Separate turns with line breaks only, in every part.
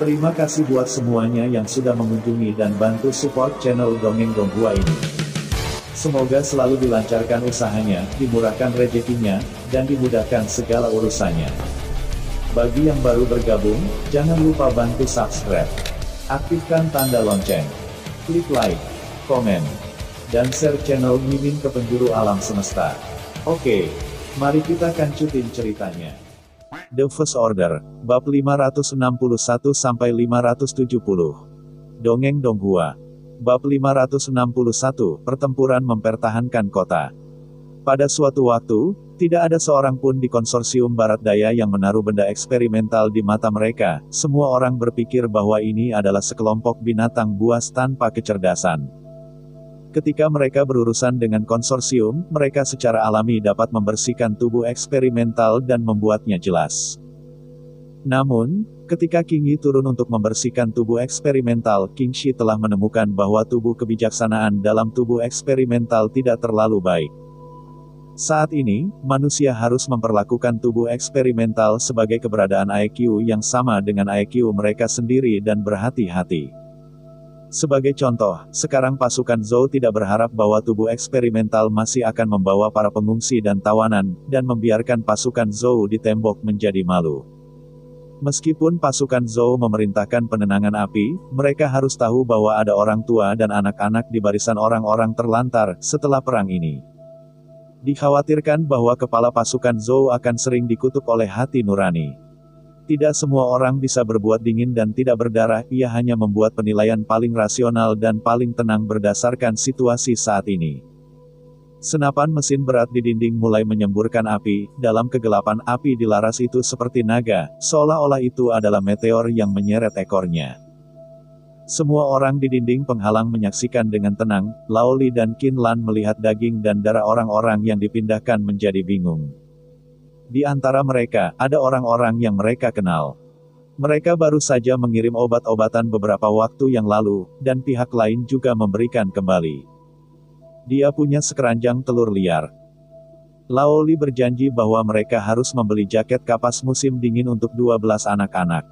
Terima kasih buat semuanya yang sudah mengunjungi dan bantu support channel Dongeng Donghua ini. Semoga selalu dilancarkan usahanya, dimurahkan rezekinya, dan dimudahkan segala urusannya. Bagi yang baru bergabung, jangan lupa bantu subscribe. Aktifkan tanda lonceng. Klik like, komen, dan share channel Mimin ke penjuru alam semesta. Oke, mari kita kancutin ceritanya. The First Order, bab 561-570. Dongeng Donghua. Bab 561, Pertempuran Mempertahankan Kota. Pada suatu waktu, tidak ada seorang pun di konsorsium Barat Daya yang menaruh benda eksperimental di mata mereka. Semua orang berpikir bahwa ini adalah sekelompok binatang buas tanpa kecerdasan. Ketika mereka berurusan dengan konsorsium, mereka secara alami dapat membersihkan tubuh eksperimental dan membuatnya jelas. Namun, ketika King Yi turun untuk membersihkan tubuh eksperimental, King Shi telah menemukan bahwa tubuh kebijaksanaan dalam tubuh eksperimental tidak terlalu baik. Saat ini, manusia harus memperlakukan tubuh eksperimental sebagai keberadaan IQ yang sama dengan IQ mereka sendiri dan berhati-hati. Sebagai contoh, sekarang pasukan Zhou tidak berharap bahwa tubuh eksperimental masih akan membawa para pengungsi dan tawanan, dan membiarkan pasukan Zhou di tembok menjadi malu. Meskipun pasukan Zhou memerintahkan penenangan api, mereka harus tahu bahwa ada orang tua dan anak-anak di barisan orang-orang terlantar setelah perang ini. Dikhawatirkan bahwa kepala pasukan Zhou akan sering dikutuk oleh hati nurani. Tidak semua orang bisa berbuat dingin dan tidak berdarah, ia hanya membuat penilaian paling rasional dan paling tenang berdasarkan situasi saat ini. Senapan mesin berat di dinding mulai menyemburkan api, dalam kegelapan api dilaras itu seperti naga, seolah-olah itu adalah meteor yang menyeret ekornya. Semua orang di dinding penghalang menyaksikan dengan tenang, Lao Li dan Qin Lan melihat daging dan darah orang-orang yang dipindahkan menjadi bingung. Di antara mereka, ada orang-orang yang mereka kenal. Mereka baru saja mengirim obat-obatan beberapa waktu yang lalu, dan pihak lain juga memberikan kembali. Dia punya sekeranjang telur liar. Lao Li berjanji bahwa mereka harus membeli jaket kapas musim dingin untuk 12 anak-anak.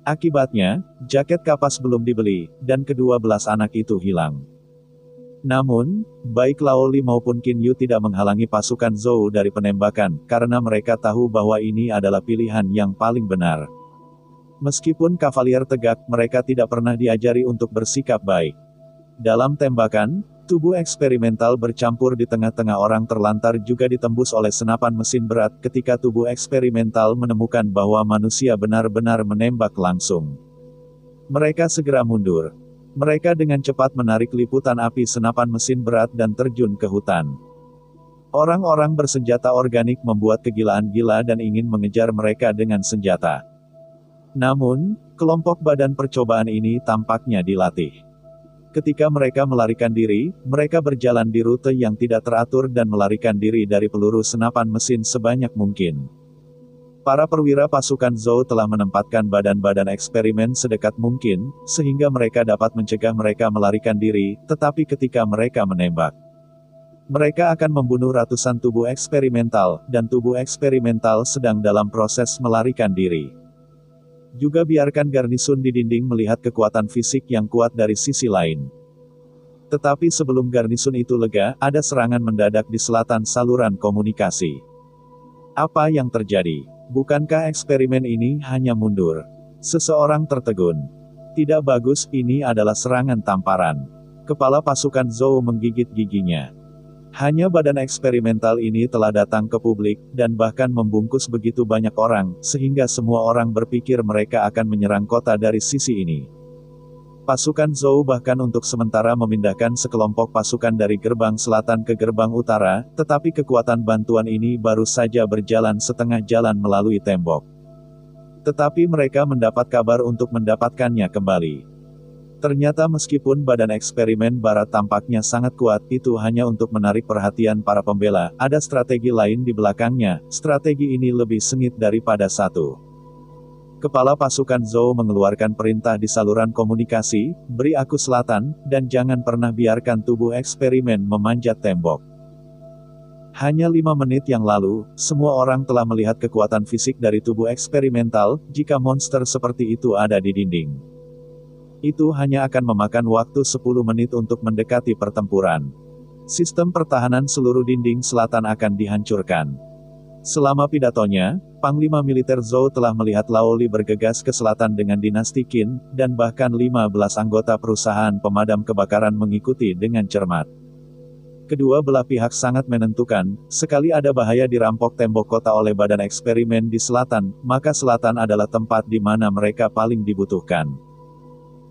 Akibatnya, jaket kapas belum dibeli, dan ke-12 anak itu hilang. Namun, baik Lao Li maupun Qin Yu tidak menghalangi pasukan Zhou dari penembakan, karena mereka tahu bahwa ini adalah pilihan yang paling benar. Meskipun kavalier tegak, mereka tidak pernah diajari untuk bersikap baik. Dalam tembakan, tubuh eksperimental bercampur di tengah-tengah orang terlantar juga ditembus oleh senapan mesin berat ketika tubuh eksperimental menemukan bahwa manusia benar-benar menembak langsung. Mereka segera mundur. Mereka dengan cepat menarik liputan api senapan mesin berat dan terjun ke hutan. Orang-orang bersenjata organik membuat kegilaan gila dan ingin mengejar mereka dengan senjata. Namun, kelompok badan percobaan ini tampaknya dilatih. Ketika mereka melarikan diri, mereka berjalan di rute yang tidak teratur dan melarikan diri dari peluru senapan mesin sebanyak mungkin. Para perwira pasukan Zhou telah menempatkan badan-badan eksperimen sedekat mungkin, sehingga mereka dapat mencegah mereka melarikan diri, tetapi ketika mereka menembak, mereka akan membunuh ratusan tubuh eksperimental, dan tubuh eksperimental sedang dalam proses melarikan diri. Juga biarkan garnisun di dinding melihat kekuatan fisik yang kuat dari sisi lain. Tetapi sebelum garnisun itu lega, ada serangan mendadak di selatan saluran komunikasi. Apa yang terjadi? Bukankah eksperimen ini hanya mundur? Seseorang tertegun. Tidak bagus, ini adalah serangan tamparan. Kepala pasukan Zhou menggigit giginya. Hanya badan eksperimental ini telah datang ke publik, dan bahkan membungkus begitu banyak orang, sehingga semua orang berpikir mereka akan menyerang kota dari sisi ini. Pasukan Zhou bahkan untuk sementara memindahkan sekelompok pasukan dari gerbang selatan ke gerbang utara, tetapi kekuatan bantuan ini baru saja berjalan setengah jalan melalui tembok. Tetapi mereka mendapat kabar untuk mendapatkannya kembali. Ternyata meskipun badan eksperimen barat tampaknya sangat kuat, itu hanya untuk menarik perhatian para pembela, ada strategi lain di belakangnya, strategi ini lebih sengit daripada satu. Kepala pasukan Zhou mengeluarkan perintah di saluran komunikasi, beri aku selatan, dan jangan pernah biarkan tubuh eksperimen memanjat tembok. Hanya 5 menit yang lalu, semua orang telah melihat kekuatan fisik dari tubuh eksperimental, jika monster seperti itu ada di dinding. Itu hanya akan memakan waktu 10 menit untuk mendekati pertempuran. Sistem pertahanan seluruh dinding selatan akan dihancurkan. Selama pidatonya, Panglima Militer Zhou telah melihat Laoli bergegas ke selatan dengan dinasti Qin, dan bahkan 15 anggota perusahaan pemadam kebakaran mengikuti dengan cermat. Kedua belah pihak sangat menentukan, sekali ada bahaya dirampok tembok kota oleh badan eksperimen di selatan, maka selatan adalah tempat di mana mereka paling dibutuhkan.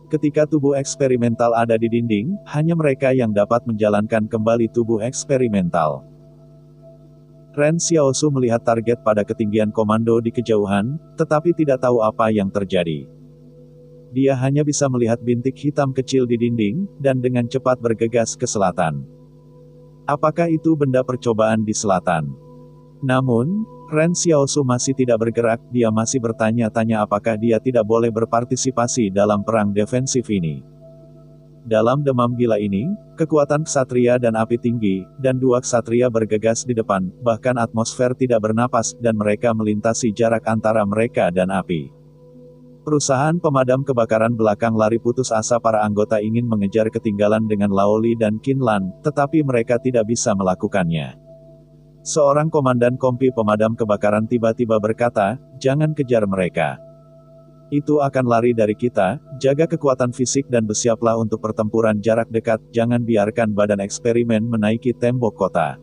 Ketika tubuh eksperimental ada di dinding, hanya mereka yang dapat menjalankan kembali tubuh eksperimental. Ren Xiaosu melihat target pada ketinggian komando di kejauhan, tetapi tidak tahu apa yang terjadi. Dia hanya bisa melihat bintik hitam kecil di dinding, dan dengan cepat bergegas ke selatan. Apakah itu benda percobaan di selatan? Namun, Ren Xiaosu masih tidak bergerak, dia masih bertanya-tanya apakah dia tidak boleh berpartisipasi dalam perang defensif ini. Dalam demam gila ini, kekuatan ksatria dan api tinggi, dan 2 ksatria bergegas di depan, bahkan atmosfer tidak bernapas, dan mereka melintasi jarak antara mereka dan api. Perusahaan pemadam kebakaran belakang lari putus asa, para anggota ingin mengejar ketinggalan dengan Laoli dan Qin Lan, tetapi mereka tidak bisa melakukannya. Seorang komandan kompi pemadam kebakaran tiba-tiba berkata, "Jangan kejar mereka. Itu akan lari dari kita, jaga kekuatan fisik dan bersiaplah untuk pertempuran jarak dekat, jangan biarkan badan eksperimen menaiki tembok kota."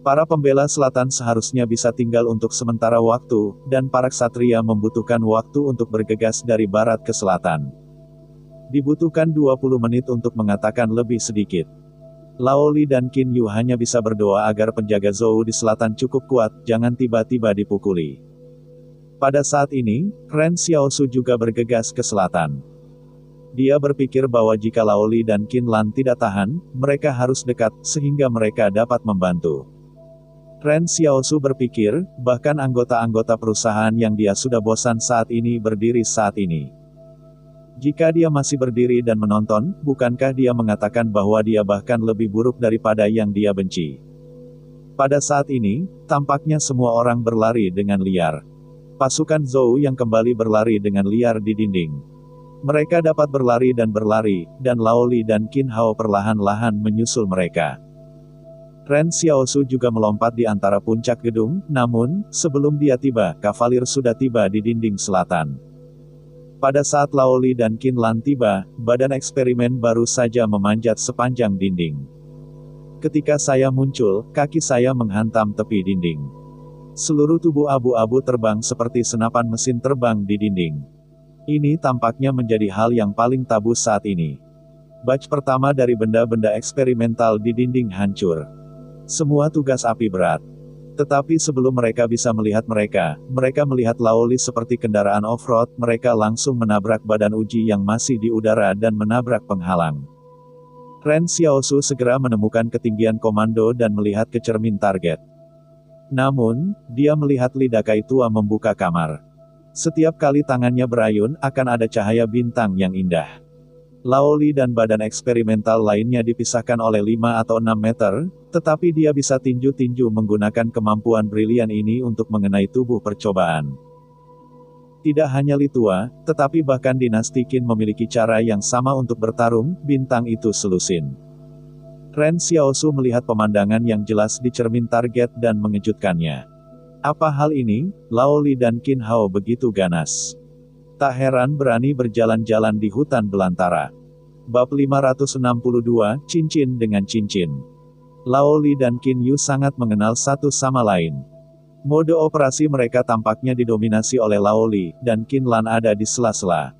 Para pembela selatan seharusnya bisa tinggal untuk sementara waktu, dan para ksatria membutuhkan waktu untuk bergegas dari barat ke selatan. Dibutuhkan 20 menit untuk mengatakan lebih sedikit. Laoli dan Qin Yu hanya bisa berdoa agar penjaga Zhou di selatan cukup kuat, jangan tiba-tiba dipukuli. Pada saat ini, Ren Xiaosu juga bergegas ke selatan. Dia berpikir bahwa jika Laoli dan Qin Lan tidak tahan, mereka harus dekat, sehingga mereka dapat membantu. Ren Xiaosu berpikir, bahkan anggota-anggota perusahaan yang dia sudah bosan saat ini berdiri saat ini. Jika dia masih berdiri dan menonton, bukankah dia mengatakan bahwa dia bahkan lebih buruk daripada yang dia benci? Pada saat ini, tampaknya semua orang berlari dengan liar. Pasukan Zhou yang kembali berlari dengan liar di dinding. Mereka dapat berlari, dan Laoli dan Qin Hao perlahan-lahan menyusul mereka. Ren Xiaosu juga melompat di antara puncak gedung, namun, sebelum dia tiba, kavalir sudah tiba di dinding selatan. Pada saat Laoli dan Qin Lan tiba, badan eksperimen baru saja memanjat sepanjang dinding. Ketika saya muncul, kaki saya menghantam tepi dinding. Seluruh tubuh abu-abu terbang seperti senapan mesin terbang di dinding. Ini tampaknya menjadi hal yang paling tabu saat ini. Batch pertama dari benda-benda eksperimental di dinding hancur. Semua tugas api berat. Tetapi sebelum mereka bisa melihat mereka melihat Laoli seperti kendaraan off-road, mereka langsung menabrak badan uji yang masih di udara dan menabrak penghalang. Ren Xiaosu segera menemukan ketinggian komando dan melihat ke cermin target. Namun, dia melihat Lidakai tua membuka kamar. Setiap kali tangannya berayun, akan ada cahaya bintang yang indah. Laoli dan badan eksperimental lainnya dipisahkan oleh 5 atau 6 meter, tetapi dia bisa tinju-tinju menggunakan kemampuan brilian ini untuk mengenai tubuh percobaan. Tidak hanya Li Tua, tetapi bahkan dinasti Qin memiliki cara yang sama untuk bertarung, bintang itu selusin. Ren Xiaosu melihat pemandangan yang jelas di cermin target dan mengejutkannya. Apa hal ini? Laoli dan Qin Hao begitu ganas. Tak heran berani berjalan-jalan di hutan belantara. Bab 562, Cincin dengan Cincin. Laoli dan Qin Yu sangat mengenal satu sama lain. Mode operasi mereka tampaknya didominasi oleh Laoli, dan Qin Lan ada di sela-sela.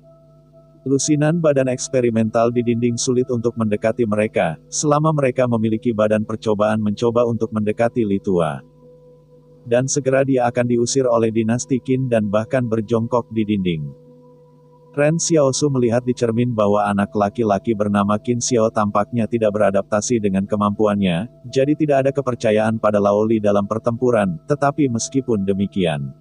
Lusinan badan eksperimental di dinding sulit untuk mendekati mereka, selama mereka memiliki badan percobaan mencoba untuk mendekati Li Tua. Dan segera dia akan diusir oleh dinasti Qin dan bahkan berjongkok di dinding. Ren Xiaosu melihat di cermin bahwa anak laki-laki bernama Qin Xiao tampaknya tidak beradaptasi dengan kemampuannya, jadi tidak ada kepercayaan pada Laoli dalam pertempuran, tetapi meskipun demikian,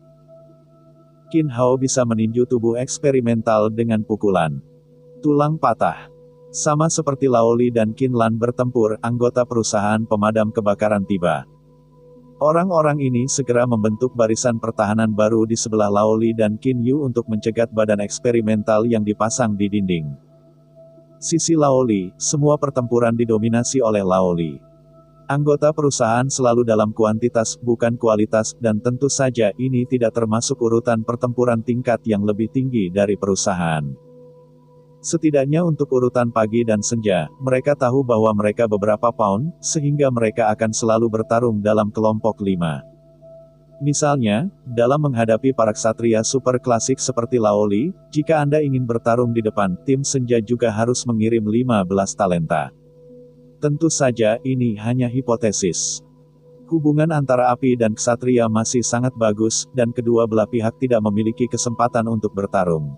Qin Hao bisa meninju tubuh eksperimental dengan pukulan tulang patah. Sama seperti Laoli dan Qin Lan bertempur, anggota perusahaan pemadam kebakaran tiba. Orang-orang ini segera membentuk barisan pertahanan baru di sebelah Laoli dan Qin Yu untuk mencegat badan eksperimental yang dipasang di dinding. Sisi Laoli, semua pertempuran didominasi oleh Laoli. Anggota perusahaan selalu dalam kuantitas, bukan kualitas, dan tentu saja ini tidak termasuk urutan pertempuran tingkat yang lebih tinggi dari perusahaan. Setidaknya untuk urutan pagi dan senja, mereka tahu bahwa mereka beberapa pound, sehingga mereka akan selalu bertarung dalam kelompok 5. Misalnya, dalam menghadapi para ksatria super klasik seperti Laoli, jika Anda ingin bertarung di depan, tim senja juga harus mengirim 15 talenta. Tentu saja, ini hanya hipotesis. Hubungan antara api dan ksatria masih sangat bagus, dan kedua belah pihak tidak memiliki kesempatan untuk bertarung.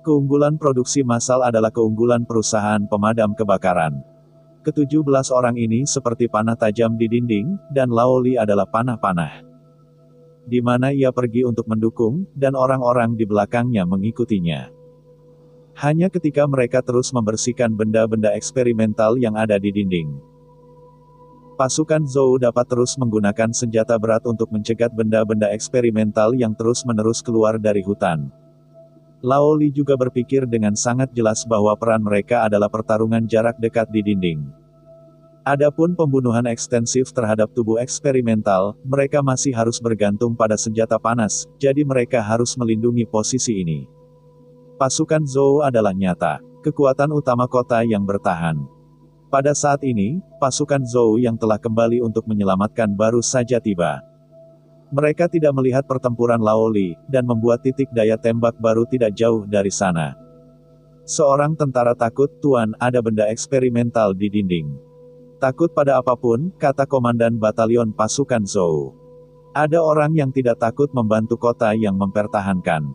Keunggulan produksi massal adalah keunggulan perusahaan pemadam kebakaran. Ke-17 orang ini seperti panah tajam di dinding, dan Laoli adalah panah-panah. Di mana ia pergi untuk mendukung, dan orang-orang di belakangnya mengikutinya. Hanya ketika mereka terus membersihkan benda-benda eksperimental yang ada di dinding. Pasukan Zhou dapat terus menggunakan senjata berat untuk mencegat benda-benda eksperimental yang terus-menerus keluar dari hutan. Laoli juga berpikir dengan sangat jelas bahwa peran mereka adalah pertarungan jarak dekat di dinding. Adapun pembunuhan ekstensif terhadap tubuh eksperimental, mereka masih harus bergantung pada senjata panas, jadi mereka harus melindungi posisi ini. Pasukan Zhou adalah nyata kekuatan utama kota yang bertahan. Pada saat ini, pasukan Zhou yang telah kembali untuk menyelamatkan baru saja tiba. Mereka tidak melihat pertempuran Laoli, dan membuat titik daya tembak baru tidak jauh dari sana. Seorang tentara takut, Tuan, ada benda eksperimental di dinding. Takut pada apapun, kata komandan batalion pasukan Zhou. Ada orang yang tidak takut membantu kota yang mempertahankan.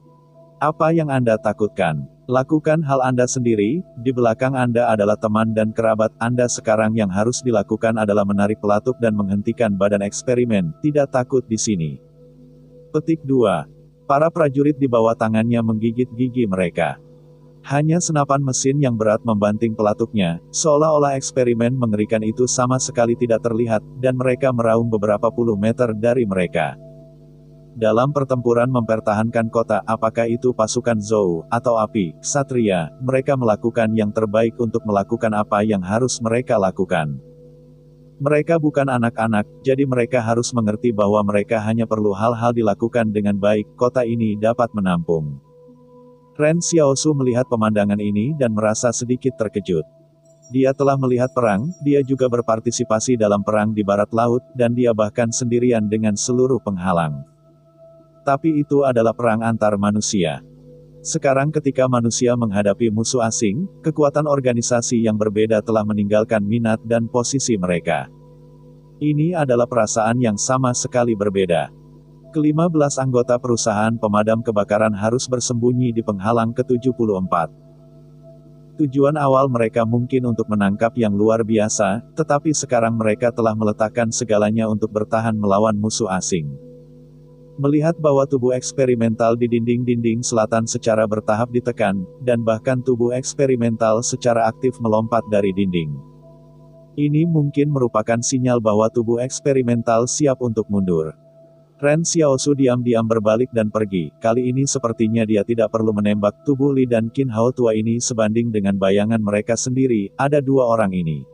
Apa yang Anda takutkan? Lakukan hal Anda sendiri, di belakang Anda adalah teman dan kerabat Anda sekarang yang harus dilakukan adalah menarik pelatuk dan menghentikan badan eksperimen, tidak takut di sini. Petik 2. Para prajurit di bawah tangannya menggigit gigi mereka. Hanya senapan mesin yang berat membanting pelatuknya, seolah-olah eksperimen mengerikan itu sama sekali tidak terlihat, dan mereka meraung beberapa puluh meter dari mereka. Dalam pertempuran mempertahankan kota, apakah itu pasukan Zhou, atau api, ksatria, mereka melakukan yang terbaik untuk melakukan apa yang harus mereka lakukan. Mereka bukan anak-anak, jadi mereka harus mengerti bahwa mereka hanya perlu hal-hal dilakukan dengan baik, kota ini dapat menampung. Ren Xiaosu melihat pemandangan ini dan merasa sedikit terkejut. Dia telah melihat perang, dia juga berpartisipasi dalam perang di barat laut, dan dia bahkan sendirian dengan seluruh penghalang. Tapi itu adalah perang antar manusia. Sekarang ketika manusia menghadapi musuh asing, kekuatan organisasi yang berbeda telah meninggalkan minat dan posisi mereka. Ini adalah perasaan yang sama sekali berbeda. Ke-15 anggota perusahaan pemadam kebakaran harus bersembunyi di penghalang ke-74. Tujuan awal mereka mungkin untuk menangkap yang luar biasa, tetapi sekarang mereka telah meletakkan segalanya untuk bertahan melawan musuh asing. Melihat bahwa tubuh eksperimental di dinding-dinding selatan secara bertahap ditekan, dan bahkan tubuh eksperimental secara aktif melompat dari dinding. Ini mungkin merupakan sinyal bahwa tubuh eksperimental siap untuk mundur. Ren Xiaosu diam-diam berbalik dan pergi, kali ini sepertinya dia tidak perlu menembak tubuh Li dan Qin Hao tua ini sebanding dengan bayangan mereka sendiri, ada dua orang ini.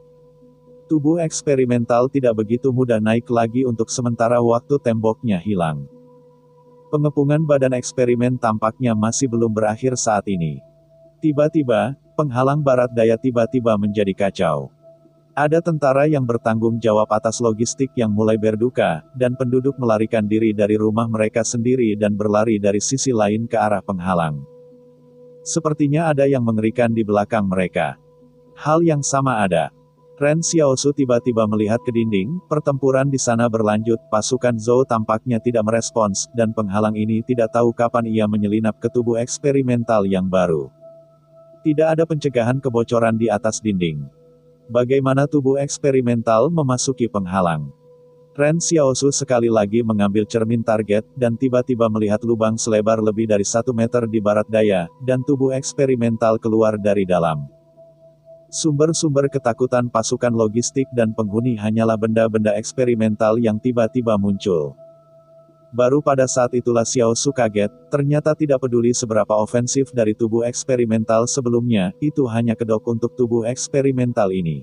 Tubuh eksperimental tidak begitu mudah naik lagi untuk sementara waktu temboknya hilang. Pengepungan badan eksperimen tampaknya masih belum berakhir saat ini. Tiba-tiba, penghalang barat daya tiba-tiba menjadi kacau. Ada tentara yang bertanggung jawab atas logistik yang mulai berduka, dan penduduk melarikan diri dari rumah mereka sendiri dan berlari dari sisi lain ke arah penghalang. Sepertinya ada yang mengerikan di belakang mereka. Hal yang sama ada. Ren Xiaosu tiba-tiba melihat ke dinding, pertempuran di sana berlanjut, pasukan Zhou tampaknya tidak merespons, dan penghalang ini tidak tahu kapan ia menyelinap ke tubuh eksperimental yang baru. Tidak ada pencegahan kebocoran di atas dinding. Bagaimana tubuh eksperimental memasuki penghalang? Ren Xiaosu sekali lagi mengambil cermin target, dan tiba-tiba melihat lubang selebar lebih dari 1 meter di barat daya, dan tubuh eksperimental keluar dari dalam. Sumber-sumber ketakutan pasukan logistik dan penghuni hanyalah benda-benda eksperimental yang tiba-tiba muncul. Baru pada saat itulah Xiao Su kaget, ternyata tidak peduli seberapa ofensif dari tubuh eksperimental sebelumnya, itu hanya kedok untuk tubuh eksperimental ini.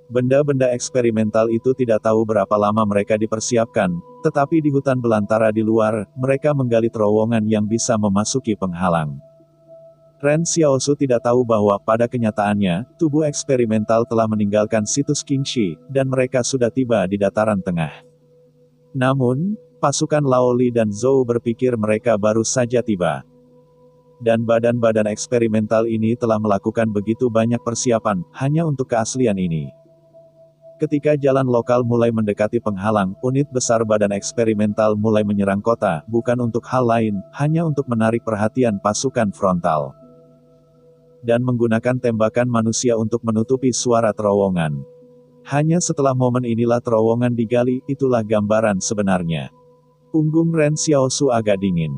Benda-benda eksperimental itu tidak tahu berapa lama mereka dipersiapkan, tetapi di hutan belantara di luar, mereka menggali terowongan yang bisa memasuki penghalang. Ren Xiaosu tidak tahu bahwa pada kenyataannya, tubuh eksperimental telah meninggalkan situs Qingxi, dan mereka sudah tiba di dataran tengah. Namun, pasukan Lao Li dan Zhou berpikir mereka baru saja tiba. Dan badan-badan eksperimental ini telah melakukan begitu banyak persiapan, hanya untuk keaslian ini. Ketika jalan lokal mulai mendekati penghalang, unit besar badan eksperimental mulai menyerang kota, bukan untuk hal lain, hanya untuk menarik perhatian pasukan frontal. Dan menggunakan tembakan manusia untuk menutupi suara terowongan. Hanya setelah momen inilah terowongan digali, itulah gambaran sebenarnya. Punggung Ren Xiaosu agak dingin.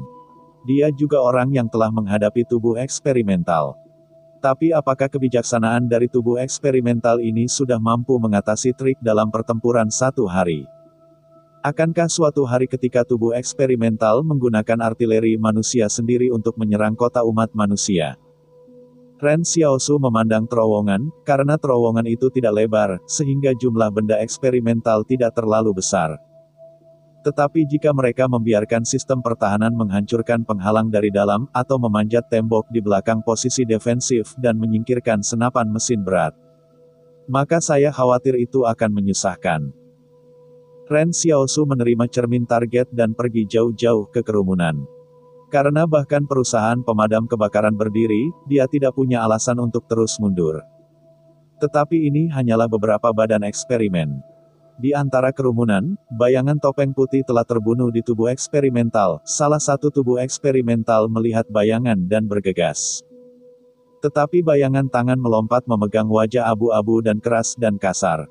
Dia juga orang yang telah menghadapi tubuh eksperimental. Tapi apakah kebijaksanaan dari tubuh eksperimental ini sudah mampu mengatasi trik dalam pertempuran satu hari? Akankah suatu hari ketika tubuh eksperimental menggunakan artileri manusia sendiri untuk menyerang kota umat manusia? Ren Xiaosu memandang terowongan, karena terowongan itu tidak lebar, sehingga jumlah benda eksperimental tidak terlalu besar. Tetapi jika mereka membiarkan sistem pertahanan menghancurkan penghalang dari dalam, atau memanjat tembok di belakang posisi defensif dan menyingkirkan senapan mesin berat, maka saya khawatir itu akan menyusahkan. Ren Xiaosu menerima cermin target dan pergi jauh-jauh ke kerumunan. Karena bahkan perusahaan pemadam kebakaran berdiri, dia tidak punya alasan untuk terus mundur. Tetapi ini hanyalah beberapa badan eksperimen. Di antara kerumunan, bayangan topeng putih telah terbunuh di tubuh eksperimental. Salah satu tubuh eksperimental melihat bayangan dan bergegas. Tetapi bayangan tangan melompat memegang wajah abu-abu dan keras dan kasar.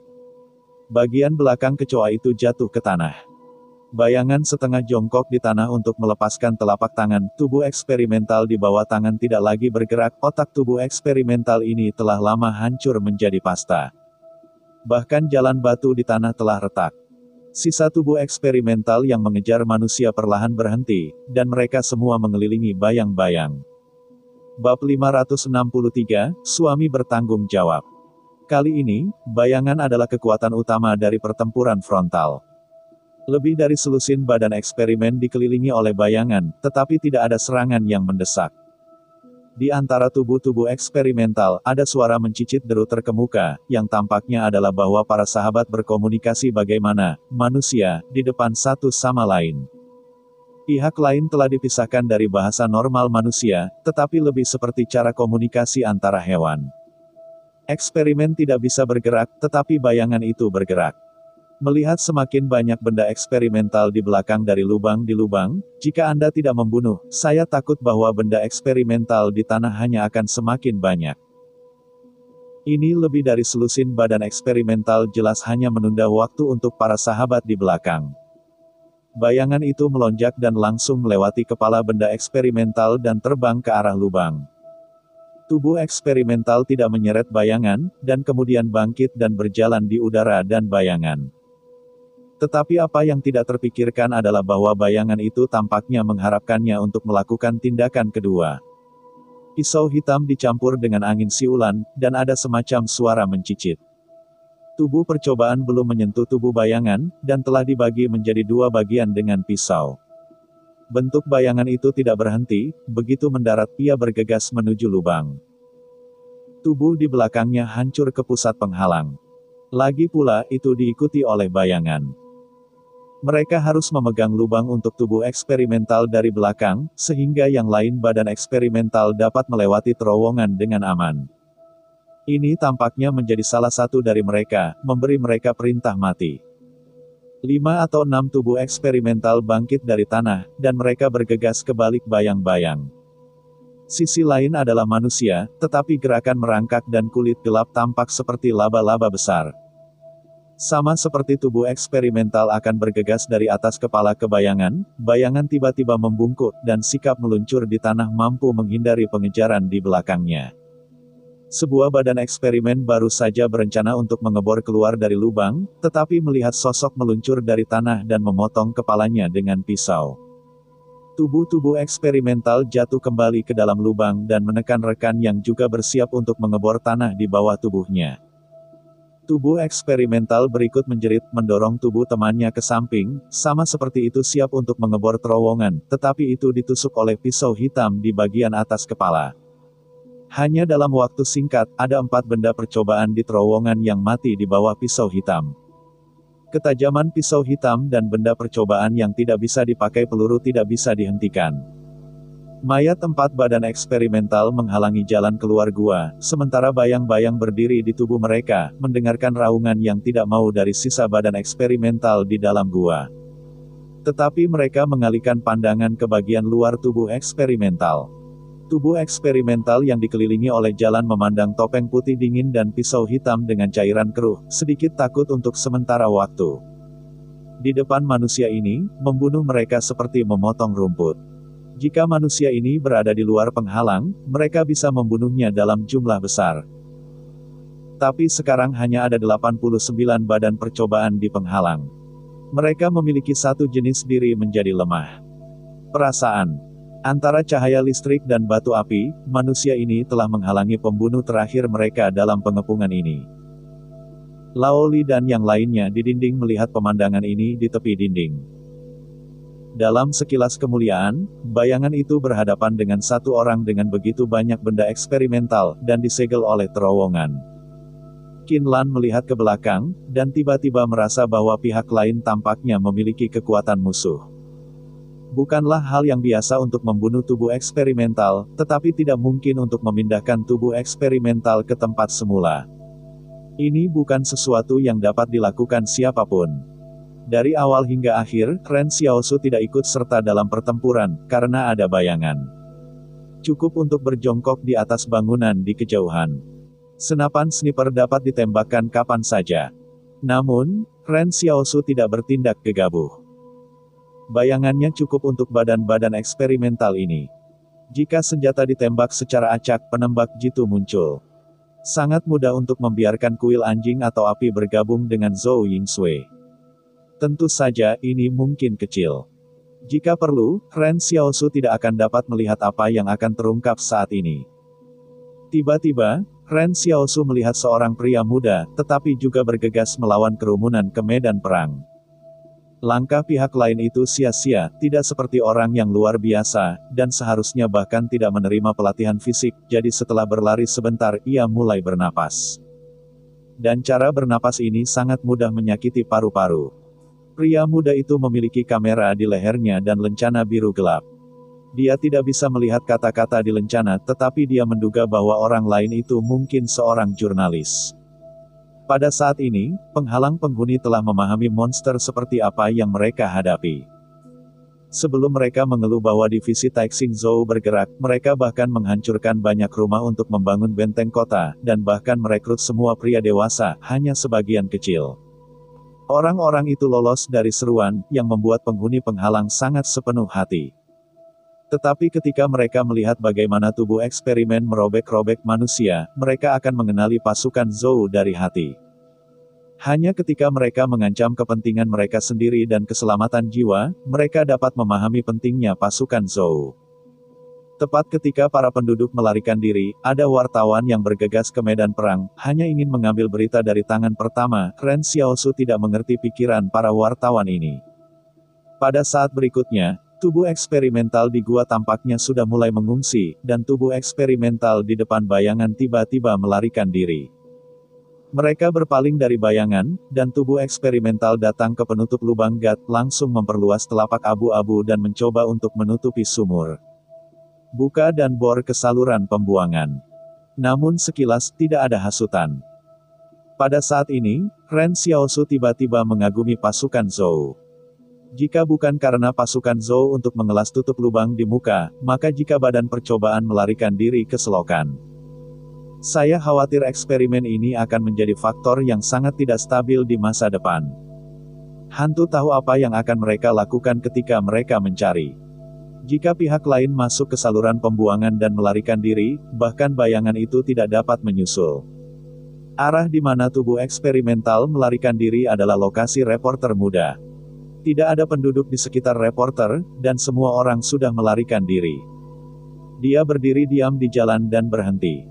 Bagian belakang kecoa itu jatuh ke tanah. Bayangan setengah jongkok di tanah untuk melepaskan telapak tangan, tubuh eksperimental di bawah tangan tidak lagi bergerak, otak tubuh eksperimental ini telah lama hancur menjadi pasta. Bahkan jalan batu di tanah telah retak. Sisa tubuh eksperimental yang mengejar manusia perlahan berhenti, dan mereka semua mengelilingi bayang-bayang. Bab 563, Suami Bertanggung Jawab. Kali ini, bayangan adalah kekuatan utama dari pertempuran frontal. Lebih dari selusin badan eksperimen dikelilingi oleh bayangan, tetapi tidak ada serangan yang mendesak. Di antara tubuh-tubuh eksperimental, ada suara mencicit deru terkemuka, yang tampaknya adalah bahwa para sahabat berkomunikasi bagaimana manusia di depan satu sama lain. Pihak lain telah dipisahkan dari bahasa normal manusia, tetapi lebih seperti cara komunikasi antara hewan. Eksperimen tidak bisa bergerak, tetapi bayangan itu bergerak. Melihat semakin banyak benda eksperimental di belakang dari lubang di lubang, jika Anda tidak membunuh, saya takut bahwa benda eksperimental di tanah hanya akan semakin banyak. Ini lebih dari selusin badan eksperimental jelas hanya menunda waktu untuk para sahabat di belakang. Bayangan itu melonjak dan langsung melewati kepala benda eksperimental dan terbang ke arah lubang. Tubuh eksperimental tidak menyeret bayangan, dan kemudian bangkit dan berjalan di udara dan bayangan. Tetapi apa yang tidak terpikirkan adalah bahwa bayangan itu tampaknya mengharapkannya untuk melakukan tindakan kedua. Pisau hitam dicampur dengan angin siulan, dan ada semacam suara mencicit. Tubuh percobaan belum menyentuh tubuh bayangan, dan telah dibagi menjadi dua bagian dengan pisau. Bentuk bayangan itu tidak berhenti, begitu mendarat ia bergegas menuju lubang. Tubuh di belakangnya hancur ke pusat penghalang. Lagi pula, itu diikuti oleh bayangan. Mereka harus memegang lubang untuk tubuh eksperimental dari belakang, sehingga yang lain badan eksperimental dapat melewati terowongan dengan aman. Ini tampaknya menjadi salah satu dari mereka, memberi mereka perintah mati. 5 atau 6 tubuh eksperimental bangkit dari tanah, dan mereka bergegas ke balik bayang-bayang. Sisi lain adalah manusia, tetapi gerakan merangkak dan kulit gelap tampak seperti laba-laba besar. Sama seperti tubuh eksperimental akan bergegas dari atas kepala ke bayangan, bayangan tiba-tiba membungkuk, dan sikap meluncur di tanah mampu menghindari pengejaran di belakangnya. Sebuah badan eksperimen baru saja berencana untuk mengebor keluar dari lubang, tetapi melihat sosok meluncur dari tanah dan memotong kepalanya dengan pisau. Tubuh-tubuh eksperimental jatuh kembali ke dalam lubang dan menekan rekan yang juga bersiap untuk mengebor tanah di bawah tubuhnya. Tubuh eksperimental berikut menjerit, mendorong tubuh temannya ke samping, sama seperti itu siap untuk mengebor terowongan, tetapi itu ditusuk oleh pisau hitam di bagian atas kepala. Hanya dalam waktu singkat, ada 4 benda percobaan di terowongan yang mati di bawah pisau hitam. Ketajaman pisau hitam dan benda percobaan yang tidak bisa dipakai peluru tidak bisa dihentikan. Mayat 4 badan eksperimental menghalangi jalan keluar gua, sementara bayang-bayang berdiri di tubuh mereka, mendengarkan raungan yang tidak mau dari sisa badan eksperimental di dalam gua. Tetapi mereka mengalihkan pandangan ke bagian luar tubuh eksperimental. Tubuh eksperimental yang dikelilingi oleh jalan memandang topeng putih dingin dan pisau hitam dengan cairan keruh, sedikit takut untuk sementara waktu. Di depan manusia ini, membunuh mereka seperti memotong rumput. Jika manusia ini berada di luar penghalang, mereka bisa membunuhnya dalam jumlah besar. Tapi sekarang hanya ada 89 badan percobaan di penghalang. Mereka memiliki satu jenis diri menjadi lemah. Perasaan. Antara cahaya listrik dan batu api, manusia ini telah menghalangi pembunuh terakhir mereka dalam pengepungan ini. Laoli dan yang lainnya di dinding melihat pemandangan ini di tepi dinding. Dalam sekilas kemuliaan, bayangan itu berhadapan dengan satu orang dengan begitu banyak benda eksperimental, dan disegel oleh terowongan. Qin Lan melihat ke belakang, dan tiba-tiba merasa bahwa pihak lain tampaknya memiliki kekuatan musuh. Bukanlah hal yang biasa untuk membunuh tubuh eksperimental, tetapi tidak mungkin untuk memindahkan tubuh eksperimental ke tempat semula. Ini bukan sesuatu yang dapat dilakukan siapapun. Dari awal hingga akhir, Ren Xiaosu tidak ikut serta dalam pertempuran, karena ada bayangan. Cukup untuk berjongkok di atas bangunan di kejauhan. Senapan sniper dapat ditembakkan kapan saja. Namun, Ren Xiaosu tidak bertindak gegabah. Bayangannya cukup untuk badan-badan eksperimental ini. Jika senjata ditembak secara acak, penembak jitu muncul. Sangat mudah untuk membiarkan kuil anjing atau api bergabung dengan Zhou Yingsui. Tentu saja, ini mungkin kecil. Jika perlu, Ren Xiaosu tidak akan dapat melihat apa yang akan terungkap saat ini. Tiba-tiba, Ren Xiaosu melihat seorang pria muda, tetapi juga bergegas melawan kerumunan ke medan perang. Langkah pihak lain itu sia-sia, tidak seperti orang yang luar biasa, dan seharusnya bahkan tidak menerima pelatihan fisik, jadi setelah berlari sebentar, ia mulai bernapas. Dan cara bernapas ini sangat mudah menyakiti paru-paru. Pria muda itu memiliki kamera di lehernya dan lencana biru gelap. Dia tidak bisa melihat kata-kata di lencana, tetapi dia menduga bahwa orang lain itu mungkin seorang jurnalis. Pada saat ini, penghalang penghuni telah memahami monster seperti apa yang mereka hadapi. Sebelum mereka mengeluh bahwa divisi Taixing Zhou bergerak, mereka bahkan menghancurkan banyak rumah untuk membangun benteng kota, dan bahkan merekrut semua pria dewasa, hanya sebagian kecil. Orang-orang itu lolos dari seruan, yang membuat penghuni penghalang sangat sepenuh hati. Tetapi ketika mereka melihat bagaimana tubuh eksperimen merobek-robek manusia, mereka akan mengenali pasukan Zhou dari hati. Hanya ketika mereka mengancam kepentingan mereka sendiri dan keselamatan jiwa, mereka dapat memahami pentingnya pasukan Zhou. Tepat ketika para penduduk melarikan diri, ada wartawan yang bergegas ke medan perang, hanya ingin mengambil berita dari tangan pertama. Ren Xiaosu tidak mengerti pikiran para wartawan ini. Pada saat berikutnya, tubuh eksperimental di gua tampaknya sudah mulai mengungsi, dan tubuh eksperimental di depan bayangan tiba-tiba melarikan diri. Mereka berpaling dari bayangan, dan tubuh eksperimental datang ke penutup lubang gat, langsung memperluas telapak abu-abu dan mencoba untuk menutupi sumur. Buka dan bor ke saluran pembuangan. Namun sekilas, tidak ada hasutan. Pada saat ini, Ren Xiaosu tiba-tiba mengagumi pasukan Zhou. Jika bukan karena pasukan Zhou untuk mengelas tutup lubang di muka, maka jika badan percobaan melarikan diri ke selokan. Saya khawatir eksperimen ini akan menjadi faktor yang sangat tidak stabil di masa depan. Hantu tahu apa yang akan mereka lakukan ketika mereka mencari. Jika pihak lain masuk ke saluran pembuangan dan melarikan diri, bahkan bayangan itu tidak dapat menyusul. Arah di mana tubuh eksperimental melarikan diri adalah lokasi reporter muda. Tidak ada penduduk di sekitar reporter, dan semua orang sudah melarikan diri. Dia berdiri diam di jalan dan berhenti.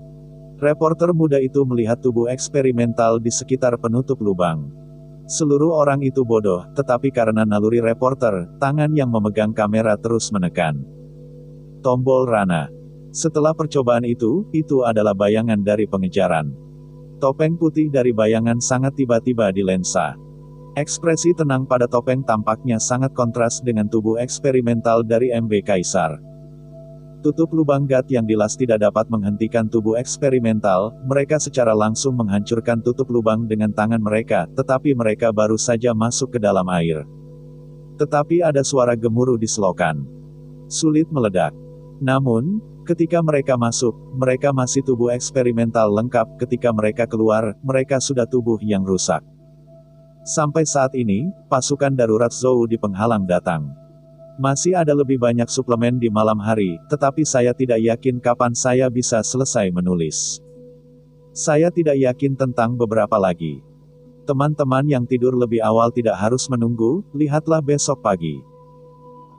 Reporter muda itu melihat tubuh eksperimental di sekitar penutup lubang. Seluruh orang itu bodoh, tetapi karena naluri reporter, tangan yang memegang kamera terus menekan tombol rana. Setelah percobaan itu adalah bayangan dari pengejaran. Topeng putih dari bayangan sangat tiba-tiba di lensa. Ekspresi tenang pada topeng tampaknya sangat kontras dengan tubuh eksperimental dari MB Kaisar. Tutup lubang gat yang dilas tidak dapat menghentikan tubuh eksperimental, mereka secara langsung menghancurkan tutup lubang dengan tangan mereka, tetapi mereka baru saja masuk ke dalam air. Tetapi ada suara gemuruh di selokan. Sulit meledak. Namun, ketika mereka masuk, mereka masih tubuh eksperimental lengkap, ketika mereka keluar, mereka sudah tubuh yang rusak. Sampai saat ini, pasukan darurat Zhou di penghalang datang. Masih ada lebih banyak suplemen di malam hari, tetapi saya tidak yakin kapan saya bisa selesai menulis. Saya tidak yakin tentang beberapa lagi. Teman-teman yang tidur lebih awal tidak harus menunggu, lihatlah besok pagi.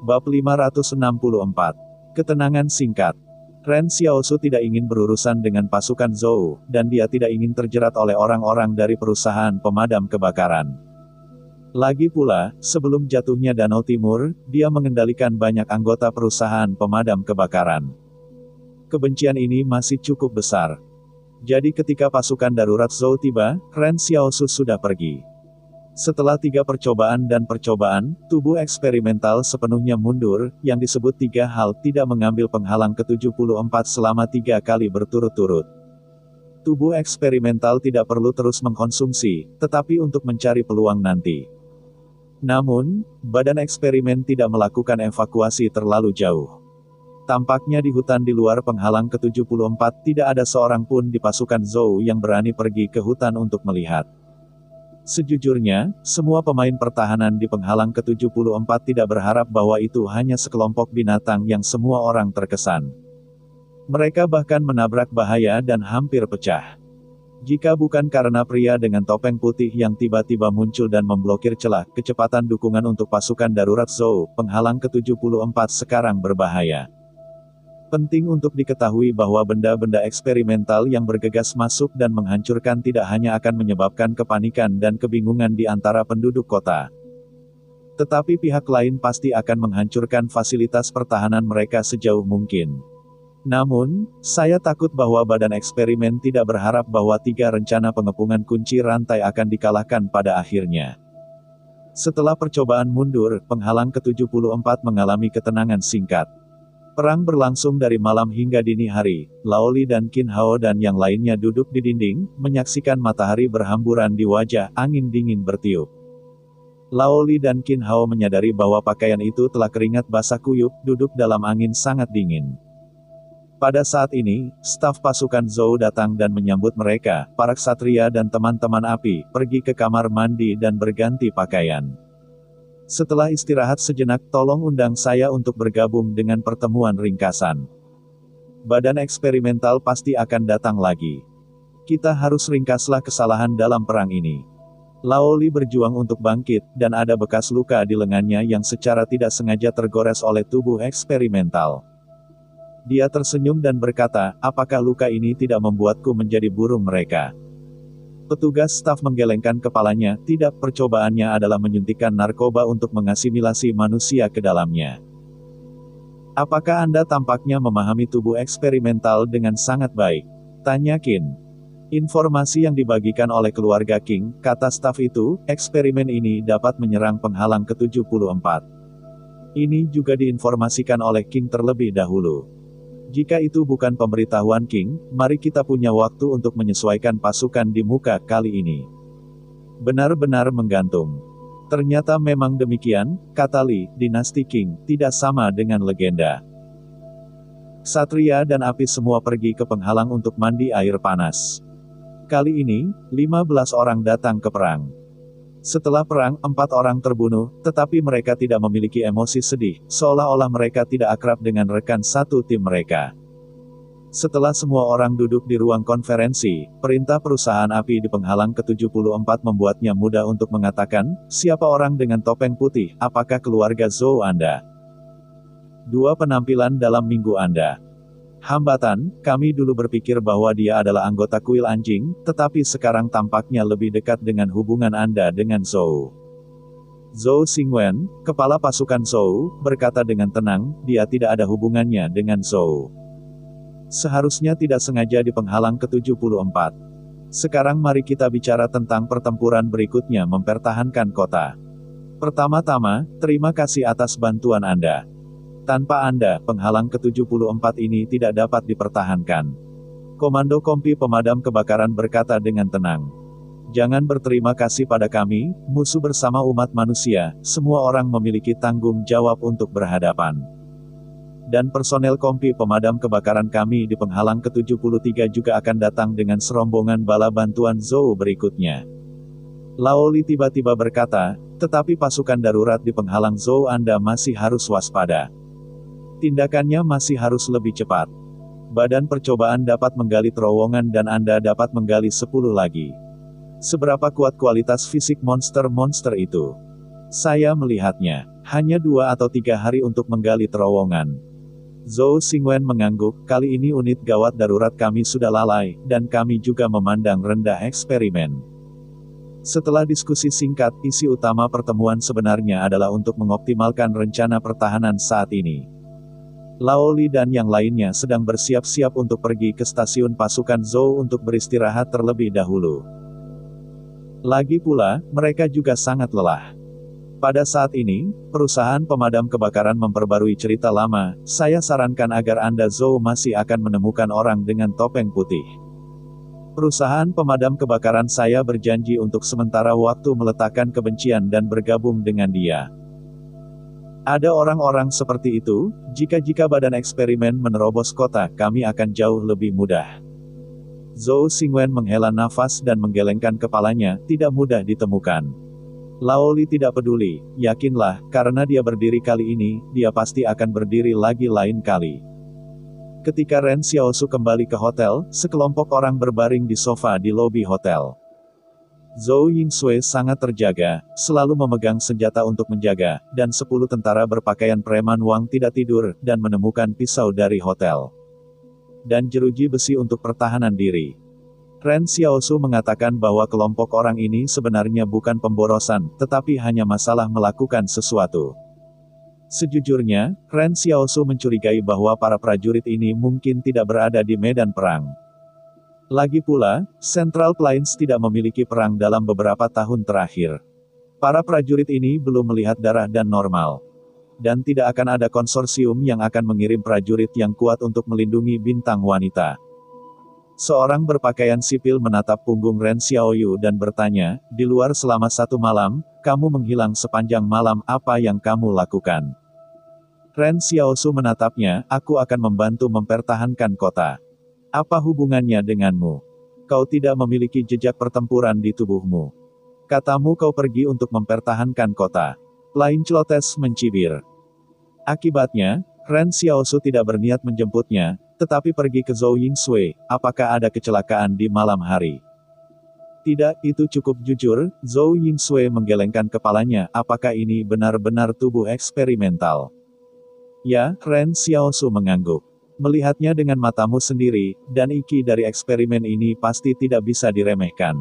Bab 564. Ketenangan singkat. Ren Xiaosu tidak ingin berurusan dengan pasukan Zhou, dan dia tidak ingin terjerat oleh orang-orang dari perusahaan pemadam kebakaran. Lagi pula, sebelum jatuhnya Danau Timur, dia mengendalikan banyak anggota perusahaan pemadam kebakaran. Kebencian ini masih cukup besar. Jadi ketika pasukan darurat Zhou tiba, Ren Xiaosu sudah pergi. Setelah 3 percobaan dan percobaan, tubuh eksperimental sepenuhnya mundur, yang disebut 3 hal tidak mengambil penghalang ke-74 selama 3 kali berturut-turut. Tubuh eksperimental tidak perlu terus mengkonsumsi, tetapi untuk mencari peluang nanti. Namun, badan eksperimen tidak melakukan evakuasi terlalu jauh. Tampaknya di hutan di luar penghalang ke-74 tidak ada seorang pun di pasukan Zhou yang berani pergi ke hutan untuk melihat. Sejujurnya, semua pemain pertahanan di penghalang ke-74 tidak berharap bahwa itu hanya sekelompok binatang yang semua orang terkesan. Mereka bahkan menabrak bahaya dan hampir pecah. Jika bukan karena pria dengan topeng putih yang tiba-tiba muncul dan memblokir celah, kecepatan dukungan untuk pasukan darurat Zhou, penghalang ke-74 sekarang berbahaya. Penting untuk diketahui bahwa benda-benda eksperimental yang bergegas masuk dan menghancurkan tidak hanya akan menyebabkan kepanikan dan kebingungan di antara penduduk kota. Tetapi pihak lain pasti akan menghancurkan fasilitas pertahanan mereka sejauh mungkin. Namun, saya takut bahwa badan eksperimen tidak berharap bahwa 3 rencana pengepungan kunci rantai akan dikalahkan pada akhirnya. Setelah percobaan mundur, penghalang ke-74 mengalami ketenangan singkat. Perang berlangsung dari malam hingga dini hari. Laoli dan Qin Hao dan yang lainnya duduk di dinding, menyaksikan matahari berhamburan di wajah, angin dingin bertiup. Laoli dan Qin Hao menyadari bahwa pakaian itu telah keringat basah kuyup, duduk dalam angin sangat dingin. Pada saat ini, staf pasukan Zhou datang dan menyambut mereka, para ksatria dan teman-teman api, pergi ke kamar mandi dan berganti pakaian. Setelah istirahat sejenak, tolong undang saya untuk bergabung dengan pertemuan ringkasan. Badan eksperimental pasti akan datang lagi. Kita harus ringkaslah kesalahan dalam perang ini. Laoli berjuang untuk bangkit, dan ada bekas luka di lengannya yang secara tidak sengaja tergores oleh tubuh eksperimental. Dia tersenyum dan berkata, apakah luka ini tidak membuatku menjadi burung mereka? Petugas staf menggelengkan kepalanya, tidak, percobaannya adalah menyuntikkan narkoba untuk mengasimilasi manusia ke dalamnya. Apakah Anda tampaknya memahami tubuh eksperimental dengan sangat baik? Tanya Qin. Informasi yang dibagikan oleh keluarga King, kata staf itu, eksperimen ini dapat menyerang penghalang ke-74. Ini juga diinformasikan oleh King terlebih dahulu. Jika itu bukan pemberitahuan King, mari kita punya waktu untuk menyesuaikan pasukan di muka kali ini. Benar-benar menggantung. Ternyata memang demikian, kata Li, dinasti King tidak sama dengan legenda. Ksatria dan api semua pergi ke penghalang untuk mandi air panas. Kali ini, 15 orang datang ke perang. Setelah perang, 4 orang terbunuh, tetapi mereka tidak memiliki emosi sedih, seolah-olah mereka tidak akrab dengan rekan satu tim mereka. Setelah semua orang duduk di ruang konferensi, perintah perusahaan api di penghalang ke-74 membuatnya mudah untuk mengatakan, siapa orang dengan topeng putih, apakah keluarga Zhou Anda? 2 penampilan dalam minggu Anda. Hambatan, kami dulu berpikir bahwa dia adalah anggota kuil anjing, tetapi sekarang tampaknya lebih dekat dengan hubungan Anda dengan Zhou. Zhou Xingwen, kepala pasukan Zhou, berkata dengan tenang, dia tidak ada hubungannya dengan Zhou. Seharusnya tidak sengaja di penghalang ke-74. Sekarang mari kita bicara tentang pertempuran berikutnya mempertahankan kota. Pertama-tama, terima kasih atas bantuan Anda. Tanpa Anda, penghalang ke-74 ini tidak dapat dipertahankan. Komando Kompi Pemadam Kebakaran berkata dengan tenang. Jangan berterima kasih pada kami, musuh bersama umat manusia, semua orang memiliki tanggung jawab untuk berhadapan. Dan personel Kompi Pemadam Kebakaran kami di penghalang ke-73 juga akan datang dengan serombongan bala bantuan Zhou berikutnya. Laoli tiba-tiba berkata, tetapi pasukan darurat di penghalang Zhou Anda masih harus waspada. Tindakannya masih harus lebih cepat. Badan percobaan dapat menggali terowongan dan Anda dapat menggali 10 lagi. Seberapa kuat kualitas fisik monster-monster itu? Saya melihatnya. Hanya 2 atau 3 hari untuk menggali terowongan. Zhou Xingwen mengangguk, kali ini unit gawat darurat kami sudah lalai, dan kami juga memandang rendah eksperimen. Setelah diskusi singkat, isi utama pertemuan sebenarnya adalah untuk mengoptimalkan rencana pertahanan saat ini. Laoli dan yang lainnya sedang bersiap-siap untuk pergi ke stasiun pasukan Zhou untuk beristirahat terlebih dahulu. Lagi pula, mereka juga sangat lelah. Pada saat ini, perusahaan pemadam kebakaran memperbarui cerita lama, saya sarankan agar Anda Zhou masih akan menemukan orang dengan topeng putih. Perusahaan pemadam kebakaran saya berjanji untuk sementara waktu meletakkan kebencian dan bergabung dengan dia. Ada orang-orang seperti itu, jika badan eksperimen menerobos kota, kami akan jauh lebih mudah. Zhou Xingwen menghela nafas dan menggelengkan kepalanya, tidak mudah ditemukan. Laoli tidak peduli, yakinlah, karena dia berdiri kali ini, dia pasti akan berdiri lagi lain kali. Ketika Ren Xiaosu kembali ke hotel, sekelompok orang berbaring di sofa di lobi hotel. Zhou Yingsui sangat terjaga, selalu memegang senjata untuk menjaga, dan 10 tentara berpakaian preman Wang tidak tidur, dan menemukan pisau dari hotel. Dan jeruji besi untuk pertahanan diri. Ren Xiaosu mengatakan bahwa kelompok orang ini sebenarnya bukan pemborosan, tetapi hanya masalah melakukan sesuatu. Sejujurnya, Ren Xiaosu mencurigai bahwa para prajurit ini mungkin tidak berada di medan perang. Lagi pula, Central Plains tidak memiliki perang dalam beberapa tahun terakhir. Para prajurit ini belum melihat darah dan normal. Dan tidak akan ada konsorsium yang akan mengirim prajurit yang kuat untuk melindungi bintang wanita. Seorang berpakaian sipil menatap punggung Ren Xiaoyu dan bertanya, di luar selama 1 malam, kamu menghilang sepanjang malam, apa yang kamu lakukan? Ren Xiaosu menatapnya, aku akan membantu mempertahankan kota. Apa hubungannya denganmu? Kau tidak memiliki jejak pertempuran di tubuhmu. Katamu kau pergi untuk mempertahankan kota. Plain Celotes mencibir. Akibatnya, Ren Xiaosu tidak berniat menjemputnya, tetapi pergi ke Zhou Yingsui. Apakah ada kecelakaan di malam hari? Tidak, itu cukup jujur. Zhou Yingsui menggelengkan kepalanya, apakah ini benar-benar tubuh eksperimental? Ya, Ren Xiaosu mengangguk. Melihatnya dengan matamu sendiri, dan iki dari eksperimen ini pasti tidak bisa diremehkan.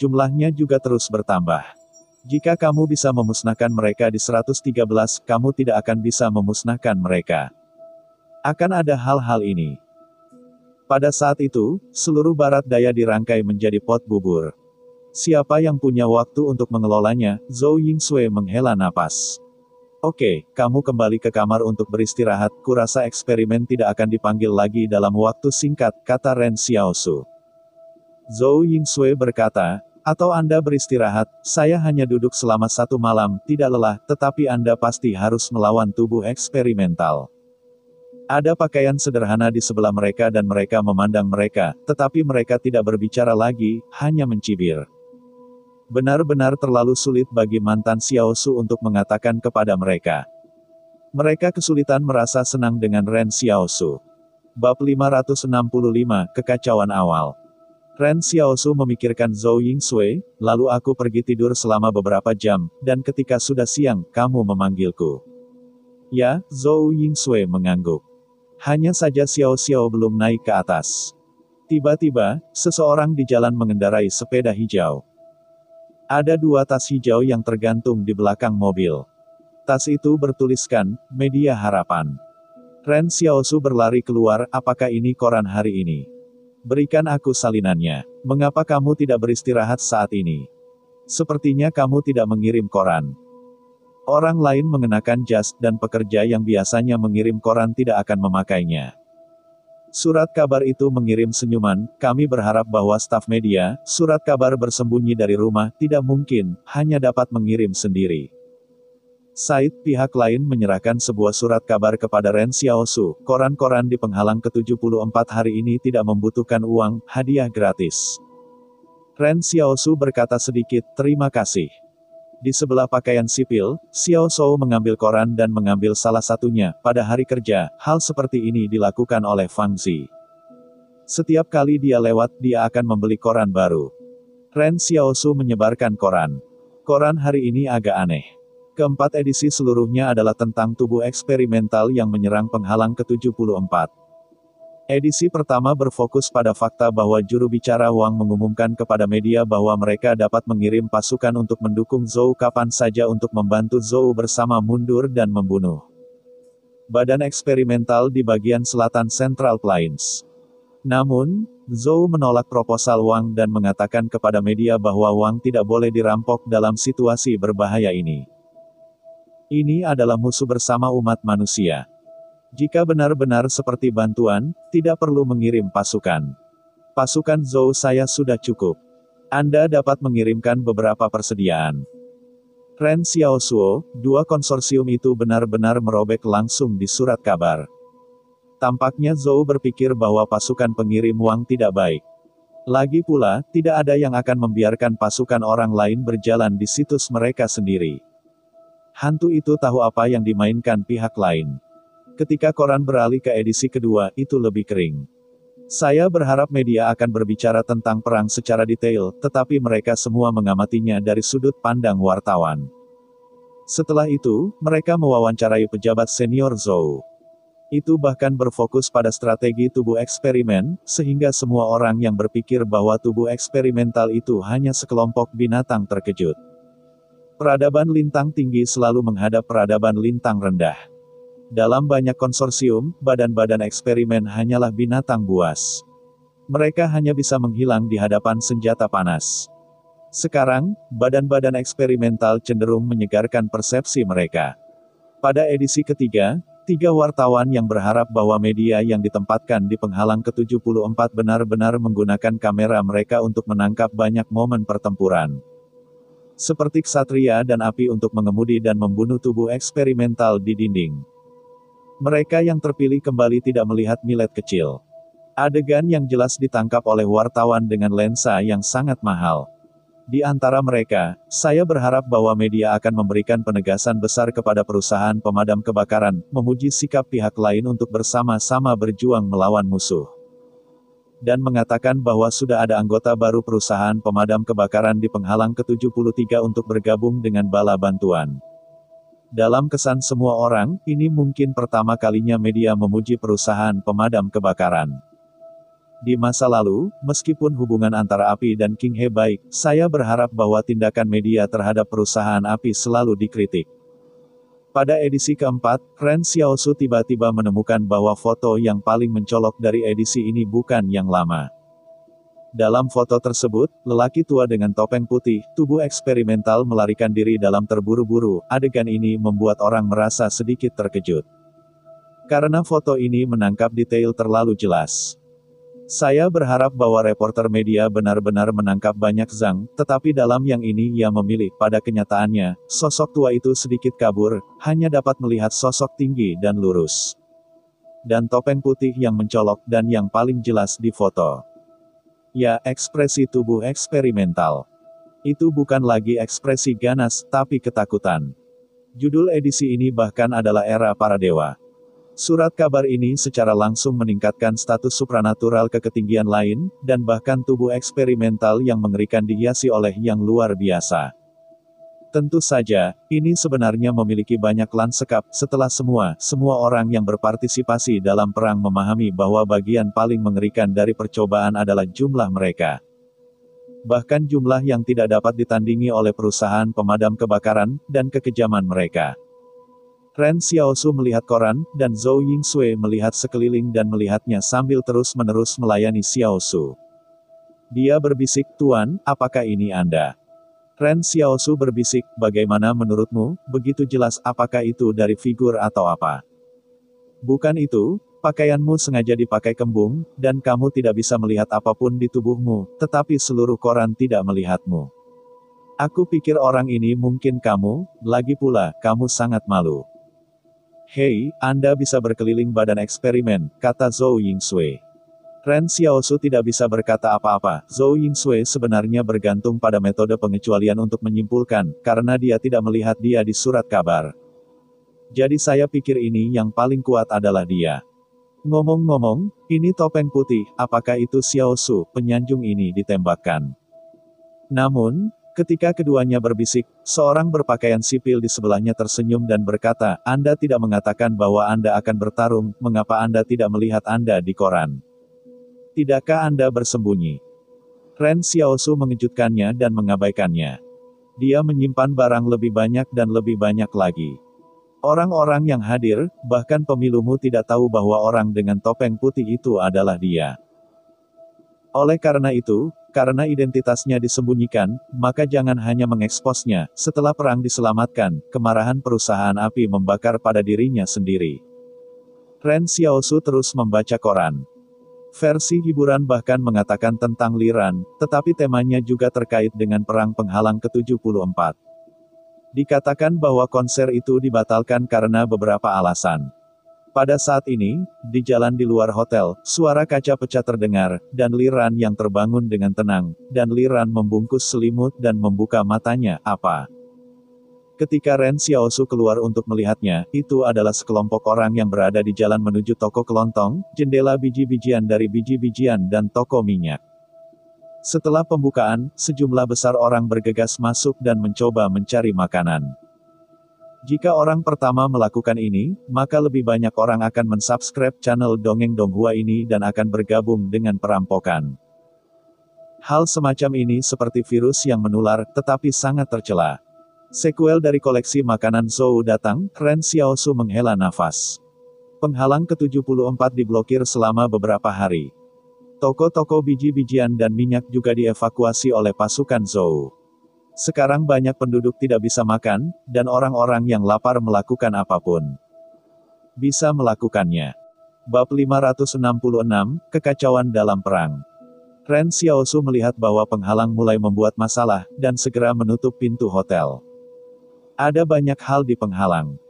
Jumlahnya juga terus bertambah. Jika kamu bisa memusnahkan mereka di 113, kamu tidak akan bisa memusnahkan mereka. Akan ada hal-hal ini. Pada saat itu, seluruh barat daya dirangkai menjadi pot bubur. Siapa yang punya waktu untuk mengelolanya? Zhou Yingsui menghela napas. Oke, kamu kembali ke kamar untuk beristirahat, kurasa eksperimen tidak akan dipanggil lagi dalam waktu singkat, kata Ren Xiaosu. Zhou Yingsui berkata, atau Anda beristirahat, saya hanya duduk selama 1 malam, tidak lelah, tetapi Anda pasti harus melawan tubuh eksperimental. Ada pakaian sederhana di sebelah mereka dan mereka memandang mereka, tetapi mereka tidak berbicara lagi, hanya mencibir. Benar-benar terlalu sulit bagi mantan Xiao Su untuk mengatakan kepada mereka. Mereka kesulitan merasa senang dengan Ren Xiao Su. Bab 565, Kekacauan Awal. Ren Xiao Su memikirkan Zhou Yingsui, lalu aku pergi tidur selama beberapa jam, dan ketika sudah siang, kamu memanggilku. Ya, Zhou Yingsui mengangguk. Hanya saja Xiao Xiao belum naik ke atas. Tiba-tiba, seseorang di jalan mengendarai sepeda hijau. Ada 2 tas hijau yang tergantung di belakang mobil. Tas itu bertuliskan, Media Harapan. Ren Xiaosu berlari keluar, apakah ini koran hari ini? Berikan aku salinannya. Mengapa kamu tidak beristirahat saat ini? Sepertinya kamu tidak mengirim koran. Orang lain mengenakan jas, dan pekerja yang biasanya mengirim koran tidak akan memakainya. Surat kabar itu mengirim senyuman, kami berharap bahwa staf media, surat kabar bersembunyi dari rumah, tidak mungkin, hanya dapat mengirim sendiri. Said, pihak lain menyerahkan sebuah surat kabar kepada Ren Xiaosu, koran-koran di penghalang ke-74 hari ini tidak membutuhkan uang, hadiah gratis. Ren Xiaosu berkata sedikit, terima kasih. Di sebelah pakaian sipil, Xiao Shou mengambil koran dan mengambil salah satunya. Pada hari kerja, hal seperti ini dilakukan oleh Fang Zi. Setiap kali dia lewat, dia akan membeli koran baru. Ren Xiao Su menyebarkan koran. Koran hari ini agak aneh. Keempat edisi seluruhnya adalah tentang tubuh eksperimental yang menyerang penghalang ke-74. Edisi pertama berfokus pada fakta bahwa juru bicara Wang mengumumkan kepada media bahwa mereka dapat mengirim pasukan untuk mendukung Zhou kapan saja untuk membantu Zhou bersama mundur dan membunuh badan eksperimental di bagian selatan Central Plains. Namun, Zhou menolak proposal Wang dan mengatakan kepada media bahwa Wang tidak boleh dirampok dalam situasi berbahaya ini. Ini adalah musuh bersama umat manusia. Jika benar-benar seperti bantuan, tidak perlu mengirim pasukan. Pasukan Zhou saya sudah cukup. Anda dapat mengirimkan beberapa persediaan. Ren Xiaosuo, 2 konsorsium itu benar-benar merobek langsung di surat kabar. Tampaknya Zhou berpikir bahwa pasukan pengirim Wang tidak baik. Lagi pula, tidak ada yang akan membiarkan pasukan orang lain berjalan di situs mereka sendiri. Hantu itu tahu apa yang dimainkan pihak lain. Ketika koran beralih ke edisi kedua, itu lebih kering. Saya berharap media akan berbicara tentang perang secara detail, tetapi mereka semua mengamatinya dari sudut pandang wartawan. Setelah itu, mereka mewawancarai pejabat senior Zhou. Itu bahkan berfokus pada strategi tubuh eksperimen, sehingga semua orang yang berpikir bahwa tubuh eksperimental itu hanya sekelompok binatang terkejut. Peradaban lintang tinggi selalu menghadap peradaban lintang rendah. Dalam banyak konsorsium, badan-badan eksperimen hanyalah binatang buas. Mereka hanya bisa menghilang di hadapan senjata panas. Sekarang, badan-badan eksperimental cenderung menyegarkan persepsi mereka. Pada edisi ketiga, 3 wartawan yang berharap bahwa media yang ditempatkan di penghalang ke-74 benar-benar menggunakan kamera mereka untuk menangkap banyak momen pertempuran. Seperti ksatria dan api untuk mengemudi dan membunuh tubuh eksperimental di dinding. Mereka yang terpilih kembali tidak melihat millet kecil. Adegan yang jelas ditangkap oleh wartawan dengan lensa yang sangat mahal. Di antara mereka, saya berharap bahwa media akan memberikan penegasan besar kepada perusahaan pemadam kebakaran, memuji sikap pihak lain untuk bersama-sama berjuang melawan musuh. Dan mengatakan bahwa sudah ada anggota baru perusahaan pemadam kebakaran di penghalang ke-73 untuk bergabung dengan bala bantuan. Dalam kesan semua orang, ini mungkin pertama kalinya media memuji perusahaan pemadam kebakaran. Di masa lalu, meskipun hubungan antara API dan King He baik, saya berharap bahwa tindakan media terhadap perusahaan API selalu dikritik. Pada edisi keempat, Ren Xiaosu tiba-tiba menemukan bahwa foto yang paling mencolok dari edisi ini bukan yang lama. Dalam foto tersebut, lelaki tua dengan topeng putih, tubuh eksperimental melarikan diri dalam terburu-buru. Adegan ini membuat orang merasa sedikit terkejut. Karena foto ini menangkap detail terlalu jelas. Saya berharap bahwa reporter media benar-benar menangkap banyak Zhang, tetapi dalam yang ini ia memilih. Pada kenyataannya, sosok tua itu sedikit kabur, hanya dapat melihat sosok tinggi dan lurus. Dan topeng putih yang mencolok dan yang paling jelas di foto. Ya, ekspresi tubuh eksperimental. Itu bukan lagi ekspresi ganas, tapi ketakutan. Judul edisi ini bahkan adalah Era Para Dewa. Surat kabar ini secara langsung meningkatkan status supranatural ke ketinggian lain, dan bahkan tubuh eksperimental yang mengerikan dihiasi oleh yang luar biasa. Tentu saja, ini sebenarnya memiliki banyak lanskap, setelah semua orang yang berpartisipasi dalam perang memahami bahwa bagian paling mengerikan dari percobaan adalah jumlah mereka. Bahkan jumlah yang tidak dapat ditandingi oleh perusahaan pemadam kebakaran, dan kekejaman mereka. Ren Xiaosu melihat koran, dan Zhou Yingsui melihat sekeliling dan melihatnya sambil terus-menerus melayani Xiaosu. Dia berbisik, "Tuan, apakah ini Anda?" Ren Xiaosu berbisik, "Bagaimana menurutmu, begitu jelas apakah itu dari figur atau apa? Bukan itu, pakaianmu sengaja dipakai kembung, dan kamu tidak bisa melihat apapun di tubuhmu, tetapi seluruh koran tidak melihatmu. Aku pikir orang ini mungkin kamu, lagi pula, kamu sangat malu." "Hei, Anda bisa berkeliling badan eksperimen," kata Zhou Yingsui. Ren Xiaosu tidak bisa berkata apa-apa. Zhou Yingsui sebenarnya bergantung pada metode pengecualian untuk menyimpulkan, karena dia tidak melihat dia di surat kabar. "Jadi saya pikir ini yang paling kuat adalah dia. Ngomong-ngomong, ini topeng putih, apakah itu Xiaosu, penyanjung ini ditembakkan?" Namun, ketika keduanya berbisik, seorang berpakaian sipil di sebelahnya tersenyum dan berkata, "Anda tidak mengatakan bahwa Anda akan bertarung, mengapa Anda tidak melihat Anda di koran? Tidakkah Anda bersembunyi?" Ren Xiaosu mengejutkannya dan mengabaikannya. Dia menyimpan barang lebih banyak dan lebih banyak lagi. Orang-orang yang hadir, bahkan pemilumu tidak tahu bahwa orang dengan topeng putih itu adalah dia. Oleh karena itu, karena identitasnya disembunyikan, maka jangan hanya mengeksposnya. Setelah perang diselamatkan, kemarahan perusahaan api membakar pada dirinya sendiri. Ren Xiaosu terus membaca koran. Versi hiburan bahkan mengatakan tentang Li Ran, tetapi temanya juga terkait dengan perang penghalang ke-74. Dikatakan bahwa konser itu dibatalkan karena beberapa alasan. Pada saat ini, di jalan di luar hotel, suara kaca pecah terdengar, dan Li Ran yang terbangun dengan tenang, dan Li Ran membungkus selimut dan membuka matanya, "Apa?" Ketika Ren Xiaosu keluar untuk melihatnya, itu adalah sekelompok orang yang berada di jalan menuju toko kelontong, jendela biji-bijian dari biji-bijian dan toko minyak. Setelah pembukaan, sejumlah besar orang bergegas masuk dan mencoba mencari makanan. Jika orang pertama melakukan ini, maka lebih banyak orang akan mensubscribe channel Dongeng Donghua ini dan akan bergabung dengan perampokan. Hal semacam ini seperti virus yang menular, tetapi sangat tercela. Sequel dari koleksi makanan Zhou datang, Ren Xiaosu menghela nafas. Penghalang ke-74 diblokir selama beberapa hari. Toko-toko biji-bijian dan minyak juga dievakuasi oleh pasukan Zhou. Sekarang banyak penduduk tidak bisa makan, dan orang-orang yang lapar melakukan apapun. Bisa melakukannya. Bab 566, Kekacauan dalam Perang. Ren Xiaosu melihat bahwa penghalang mulai membuat masalah, dan segera menutup pintu hotel. Ada banyak hal di penghalang.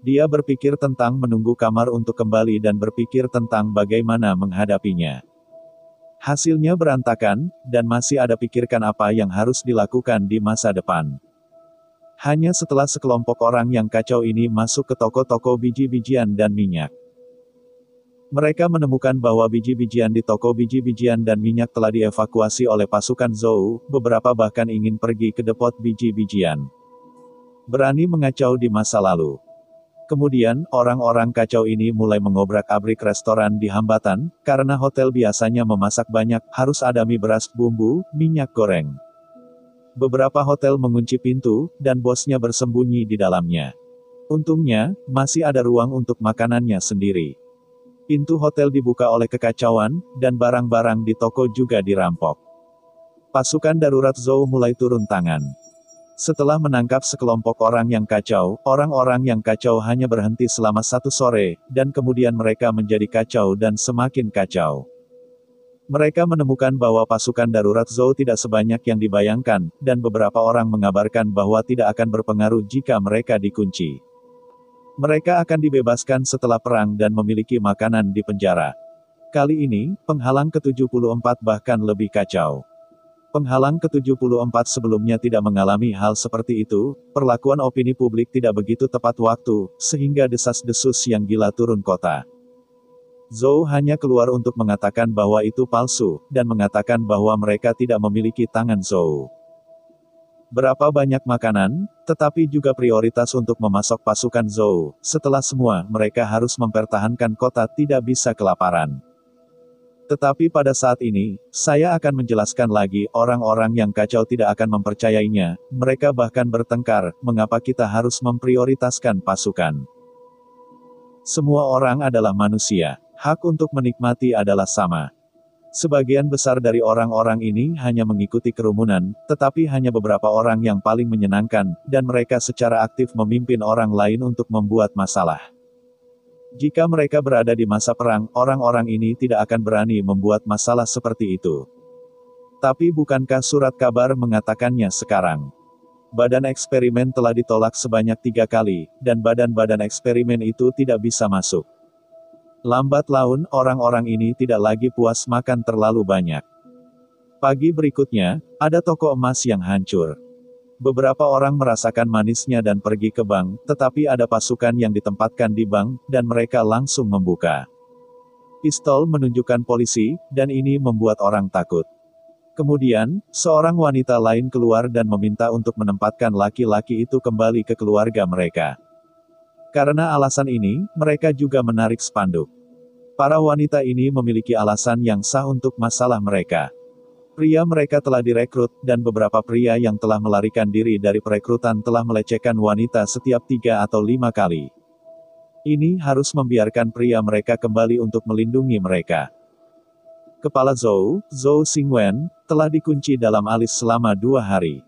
Dia berpikir tentang menunggu kamar untuk kembali dan berpikir tentang bagaimana menghadapinya. Hasilnya berantakan, dan masih ada pikirkan apa yang harus dilakukan di masa depan. Hanya setelah sekelompok orang yang kacau ini masuk ke toko-toko biji-bijian dan minyak. Mereka menemukan bahwa biji-bijian di toko biji-bijian dan minyak telah dievakuasi oleh pasukan Zhou, beberapa bahkan ingin pergi ke depot biji-bijian. Berani mengacau di masa lalu. Kemudian, orang-orang kacau ini mulai mengobrak-abrik restoran di hambatan, karena hotel biasanya memasak banyak, harus ada mie beras, bumbu, minyak goreng. Beberapa hotel mengunci pintu, dan bosnya bersembunyi di dalamnya. Untungnya, masih ada ruang untuk makanannya sendiri. Pintu hotel dibuka oleh kekacauan, dan barang-barang di toko juga dirampok. Pasukan darurat Zhou mulai turun tangan. Setelah menangkap sekelompok orang yang kacau, orang-orang yang kacau hanya berhenti selama 1 sore, dan kemudian mereka menjadi kacau dan semakin kacau. Mereka menemukan bahwa pasukan darurat Zhou tidak sebanyak yang dibayangkan, dan beberapa orang mengabarkan bahwa tidak akan berpengaruh jika mereka dikunci. Mereka akan dibebaskan setelah perang dan memiliki makanan di penjara. Kali ini, penghalang ke-74 bahkan lebih kacau. Penghalang ke-74 sebelumnya tidak mengalami hal seperti itu, perlakuan opini publik tidak begitu tepat waktu, sehingga desas-desus yang gila turun kota. Zhou hanya keluar untuk mengatakan bahwa itu palsu, dan mengatakan bahwa mereka tidak memiliki tangan Zhou. Berapa banyak makanan, tetapi juga prioritas untuk memasok pasukan Zhou. Setelah semua, mereka harus mempertahankan kota tidak bisa kelaparan. Tetapi pada saat ini, saya akan menjelaskan lagi, orang-orang yang kacau tidak akan mempercayainya, mereka bahkan bertengkar, mengapa kita harus memprioritaskan pasukan. Semua orang adalah manusia, hak untuk menikmati adalah sama. Sebagian besar dari orang-orang ini hanya mengikuti kerumunan, tetapi hanya beberapa orang yang paling menyenangkan, dan mereka secara aktif memimpin orang lain untuk membuat masalah. Jika mereka berada di masa perang, orang-orang ini tidak akan berani membuat masalah seperti itu. Tapi bukankah surat kabar mengatakannya sekarang? Badan eksperimen telah ditolak sebanyak 3 kali, dan badan-badan eksperimen itu tidak bisa masuk. Lambat laun, orang-orang ini tidak lagi puas makan terlalu banyak. Pagi berikutnya, ada toko emas yang hancur. Beberapa orang merasakan manisnya dan pergi ke bank, tetapi ada pasukan yang ditempatkan di bank, dan mereka langsung membuka. Pistol menunjukkan polisi, dan ini membuat orang takut. Kemudian, seorang wanita lain keluar dan meminta untuk menempatkan laki-laki itu kembali ke keluarga mereka. Karena alasan ini, mereka juga menarik spanduk. Para wanita ini memiliki alasan yang sah untuk masalah mereka. Pria mereka telah direkrut, dan beberapa pria yang telah melarikan diri dari perekrutan telah melecehkan wanita setiap 3 atau 5 kali. Ini harus membiarkan pria mereka kembali untuk melindungi mereka. Kepala Zhou Xingwen, telah dikunci dalam alis selama 2 hari.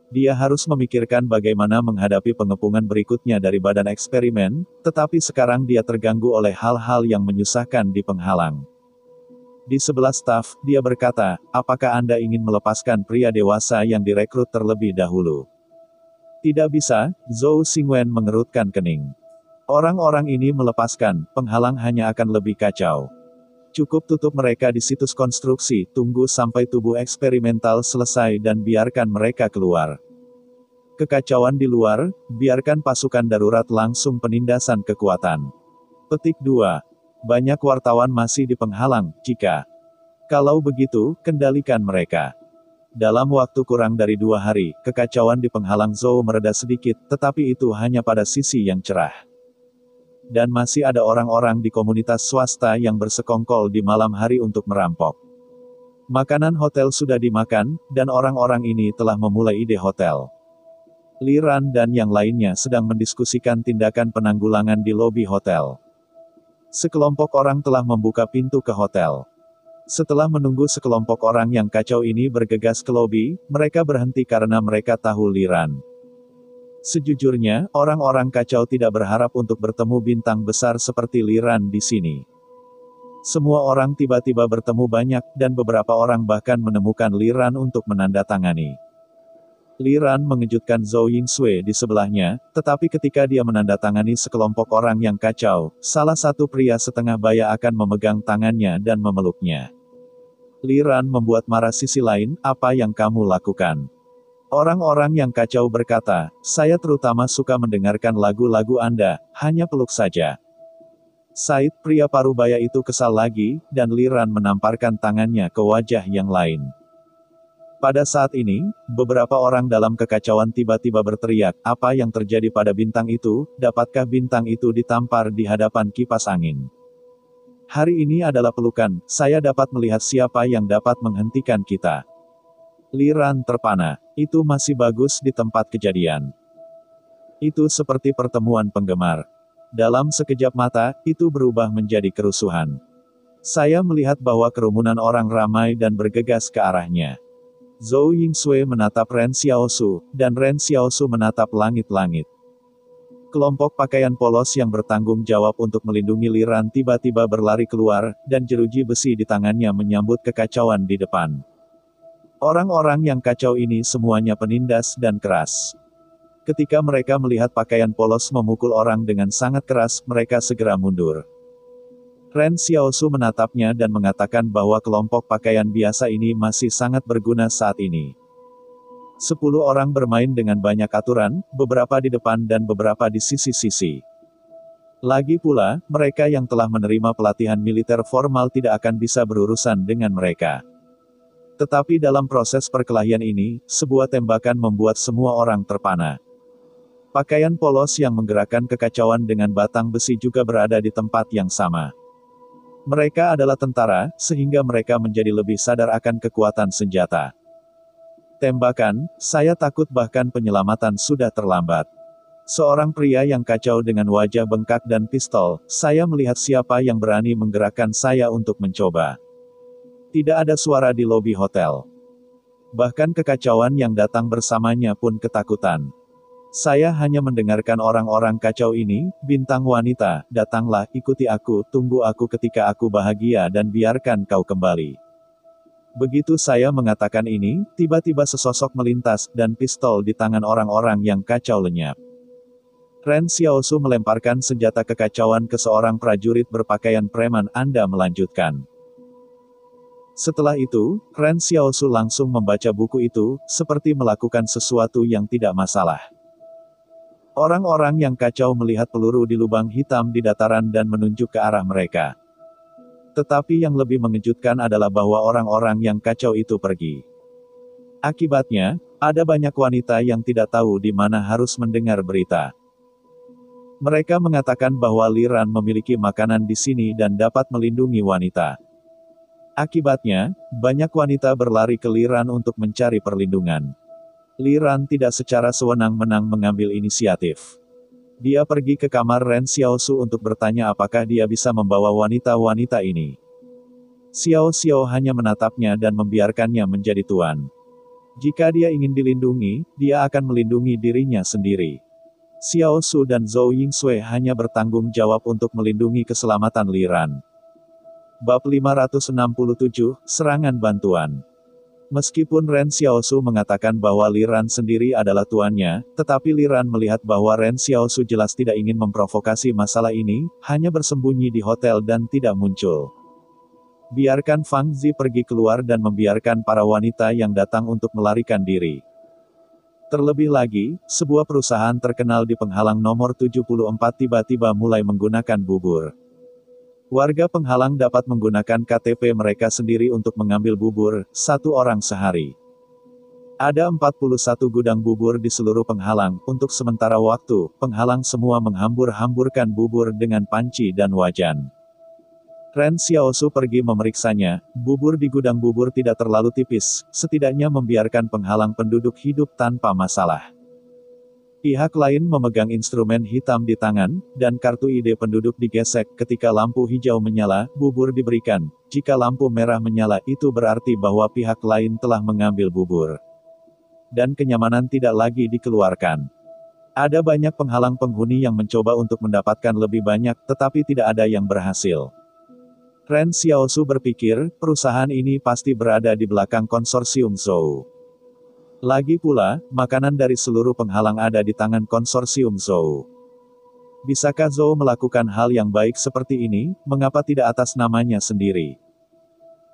Dia harus memikirkan bagaimana menghadapi pengepungan berikutnya dari badan eksperimen, tetapi sekarang dia terganggu oleh hal-hal yang menyusahkan di penghalang. Di sebelah staf, dia berkata, apakah Anda ingin melepaskan pria dewasa yang direkrut terlebih dahulu? Tidak bisa, Zhou Xingwen mengerutkan kening. Orang-orang ini melepaskan, penghalang hanya akan lebih kacau. Cukup tutup mereka di situs konstruksi, tunggu sampai tubuh eksperimental selesai dan biarkan mereka keluar. Kekacauan di luar, biarkan pasukan darurat langsung penindasan kekuatan. Petik 2. Banyak wartawan masih di penghalang, kalau begitu, kendalikan mereka. Dalam waktu kurang dari 2 hari, kekacauan di penghalang Zhou mereda sedikit, tetapi itu hanya pada sisi yang cerah. Dan masih ada orang-orang di komunitas swasta yang bersekongkol di malam hari untuk merampok. Makanan hotel sudah dimakan, dan orang-orang ini telah memulai ide hotel. Li Ran dan yang lainnya sedang mendiskusikan tindakan penanggulangan di lobi hotel. Sekelompok orang telah membuka pintu ke hotel. Setelah menunggu sekelompok orang yang kacau ini bergegas ke lobi, mereka berhenti karena mereka tahu Li Ran. Sejujurnya, orang-orang kacau tidak berharap untuk bertemu bintang besar seperti Li Ran di sini. Semua orang tiba-tiba bertemu banyak, dan beberapa orang bahkan menemukan Li Ran untuk menandatangani. Li Ran mengejutkan Zhou Yingsui di sebelahnya, tetapi ketika dia menandatangani sekelompok orang yang kacau, salah satu pria setengah baya akan memegang tangannya dan memeluknya. Li Ran membuat marah sisi lain, apa yang kamu lakukan? Orang-orang yang kacau berkata, saya terutama suka mendengarkan lagu-lagu Anda, hanya peluk saja. Said, pria parubaya itu kesal lagi, dan Li Ran menamparkan tangannya ke wajah yang lain. Pada saat ini, beberapa orang dalam kekacauan tiba-tiba berteriak, apa yang terjadi pada bintang itu, dapatkah bintang itu ditampar di hadapan kipas angin? Hari ini adalah pelukan, saya dapat melihat siapa yang dapat menghentikan kita. Li Ran terpana, itu masih bagus di tempat kejadian. Itu seperti pertemuan penggemar. Dalam sekejap mata, itu berubah menjadi kerusuhan. Saya melihat bahwa kerumunan orang ramai dan bergegas ke arahnya. Zhou Yingsui menatap Ren Xiaosu, dan Ren Xiaosu menatap langit-langit. Kelompok pakaian polos yang bertanggung jawab untuk melindungi Li Ran tiba-tiba berlari keluar, dan jeruji besi di tangannya menyambut kekacauan di depan. Orang-orang yang kacau ini semuanya penindas dan keras. Ketika mereka melihat pakaian polos memukul orang dengan sangat keras, mereka segera mundur. Ren Xiaosu menatapnya dan mengatakan bahwa kelompok pakaian biasa ini masih sangat berguna saat ini. 10 orang bermain dengan banyak aturan, beberapa di depan dan beberapa di sisi-sisi. Lagi pula, mereka yang telah menerima pelatihan militer formal tidak akan bisa berurusan dengan mereka. Tetapi dalam proses perkelahian ini, sebuah tembakan membuat semua orang terpana. Pakaian polos yang menggerakkan kekacauan dengan batang besi juga berada di tempat yang sama. Mereka adalah tentara, sehingga mereka menjadi lebih sadar akan kekuatan senjata. Tembakan, saya takut bahkan penyelamatan sudah terlambat. Seorang pria yang kacau dengan wajah bengkak dan pistol, saya melihat siapa yang berani menggerakkan saya untuk mencoba. Tidak ada suara di lobi hotel. Bahkan kekacauan yang datang bersamanya pun ketakutan. Saya hanya mendengarkan orang-orang kacau ini, bintang wanita, datanglah, ikuti aku, tunggu aku ketika aku bahagia dan biarkan kau kembali. Begitu saya mengatakan ini, tiba-tiba sesosok melintas, dan pistol di tangan orang-orang yang kacau lenyap. Ren Xiaosu melemparkan senjata kekacauan ke seorang prajurit berpakaian preman. Anda melanjutkan. Setelah itu, Ren Xiaosu langsung membaca buku itu, seperti melakukan sesuatu yang tidak masalah. Orang-orang yang kacau melihat peluru di lubang hitam di dataran dan menunjuk ke arah mereka. Tetapi yang lebih mengejutkan adalah bahwa orang-orang yang kacau itu pergi. Akibatnya, ada banyak wanita yang tidak tahu di mana harus mendengar berita. Mereka mengatakan bahwa Li Ran memiliki makanan di sini dan dapat melindungi wanita. Akibatnya, banyak wanita berlari ke Li Ran untuk mencari perlindungan. Li Ran tidak secara sewenang-wenang mengambil inisiatif. Dia pergi ke kamar Ren Xiaosu untuk bertanya apakah dia bisa membawa wanita-wanita ini. Xiao hanya menatapnya dan membiarkannya menjadi tuan. Jika dia ingin dilindungi, dia akan melindungi dirinya sendiri. Xiaosu dan Zhou Yingsui hanya bertanggung jawab untuk melindungi keselamatan Li Ran. Bab 567, Serangan Bantuan. Meskipun Ren Xiaosu mengatakan bahwa Li Ran sendiri adalah tuannya, tetapi Li Ran melihat bahwa Ren Xiaosu jelas tidak ingin memprovokasi masalah ini, hanya bersembunyi di hotel dan tidak muncul. Biarkan Fang Zi pergi keluar dan membiarkan para wanita yang datang untuk melarikan diri. Terlebih lagi, sebuah perusahaan terkenal di penghalang nomor 74 tiba-tiba mulai menggunakan bubur. Warga penghalang dapat menggunakan KTP mereka sendiri untuk mengambil bubur, 1 orang sehari. Ada 41 gudang bubur di seluruh penghalang. Untuk sementara waktu, penghalang semua menghambur-hamburkan bubur dengan panci dan wajan. Ren Xiaosu pergi memeriksanya. Bubur di gudang bubur tidak terlalu tipis, setidaknya membiarkan penghalang penduduk hidup tanpa masalah. Pihak lain memegang instrumen hitam di tangan, dan kartu ID penduduk digesek. Ketika lampu hijau menyala, bubur diberikan. Jika lampu merah menyala, itu berarti bahwa pihak lain telah mengambil bubur. Dan kenyamanan tidak lagi dikeluarkan. Ada banyak penghalang penghuni yang mencoba untuk mendapatkan lebih banyak, tetapi tidak ada yang berhasil. Ren Xiaosu berpikir, perusahaan ini pasti berada di belakang konsorsium Zhou. Lagi pula, makanan dari seluruh penghalang ada di tangan konsorsium Zhou. Bisakah Zhou melakukan hal yang baik seperti ini, mengapa tidak atas namanya sendiri?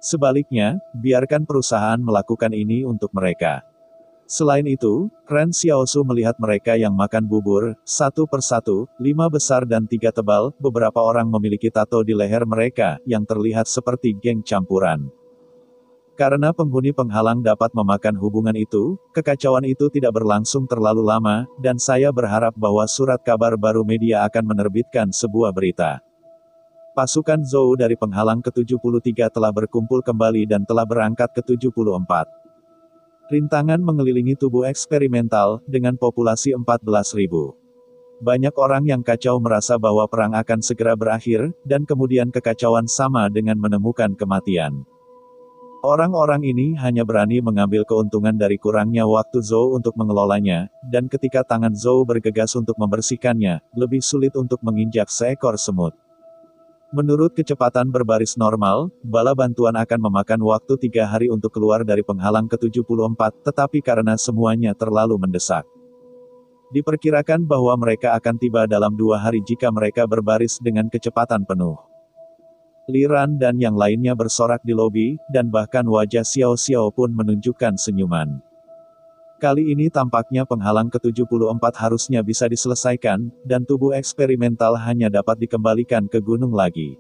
Sebaliknya, biarkan perusahaan melakukan ini untuk mereka. Selain itu, Ren Xiaosu melihat mereka yang makan bubur, 1 persatu, 5 besar dan 3 tebal, beberapa orang memiliki tato di leher mereka, yang terlihat seperti geng campuran. Karena penghuni penghalang dapat memakan hubungan itu, kekacauan itu tidak berlangsung terlalu lama, dan saya berharap bahwa surat kabar baru media akan menerbitkan sebuah berita. Pasukan Zhou dari penghalang ke-73 telah berkumpul kembali dan telah berangkat ke-74. Rintangan mengelilingi tubuh eksperimental, dengan populasi 14.000. Banyak orang yang kacau merasa bahwa perang akan segera berakhir, dan kemudian kekacauan sama dengan menemukan kematian. Orang-orang ini hanya berani mengambil keuntungan dari kurangnya waktu Zhou untuk mengelolanya, dan ketika tangan Zhou bergegas untuk membersihkannya, lebih sulit untuk menginjak seekor semut. Menurut kecepatan berbaris normal, bala bantuan akan memakan waktu 3 hari untuk keluar dari penghalang ke-74, tetapi karena semuanya terlalu mendesak. Diperkirakan bahwa mereka akan tiba dalam 2 hari jika mereka berbaris dengan kecepatan penuh. Li Ran dan yang lainnya bersorak di lobi, dan bahkan wajah Xiao Xiao pun menunjukkan senyuman. Kali ini tampaknya penghalang ke-74 harusnya bisa diselesaikan, dan tubuh eksperimental hanya dapat dikembalikan ke gunung lagi.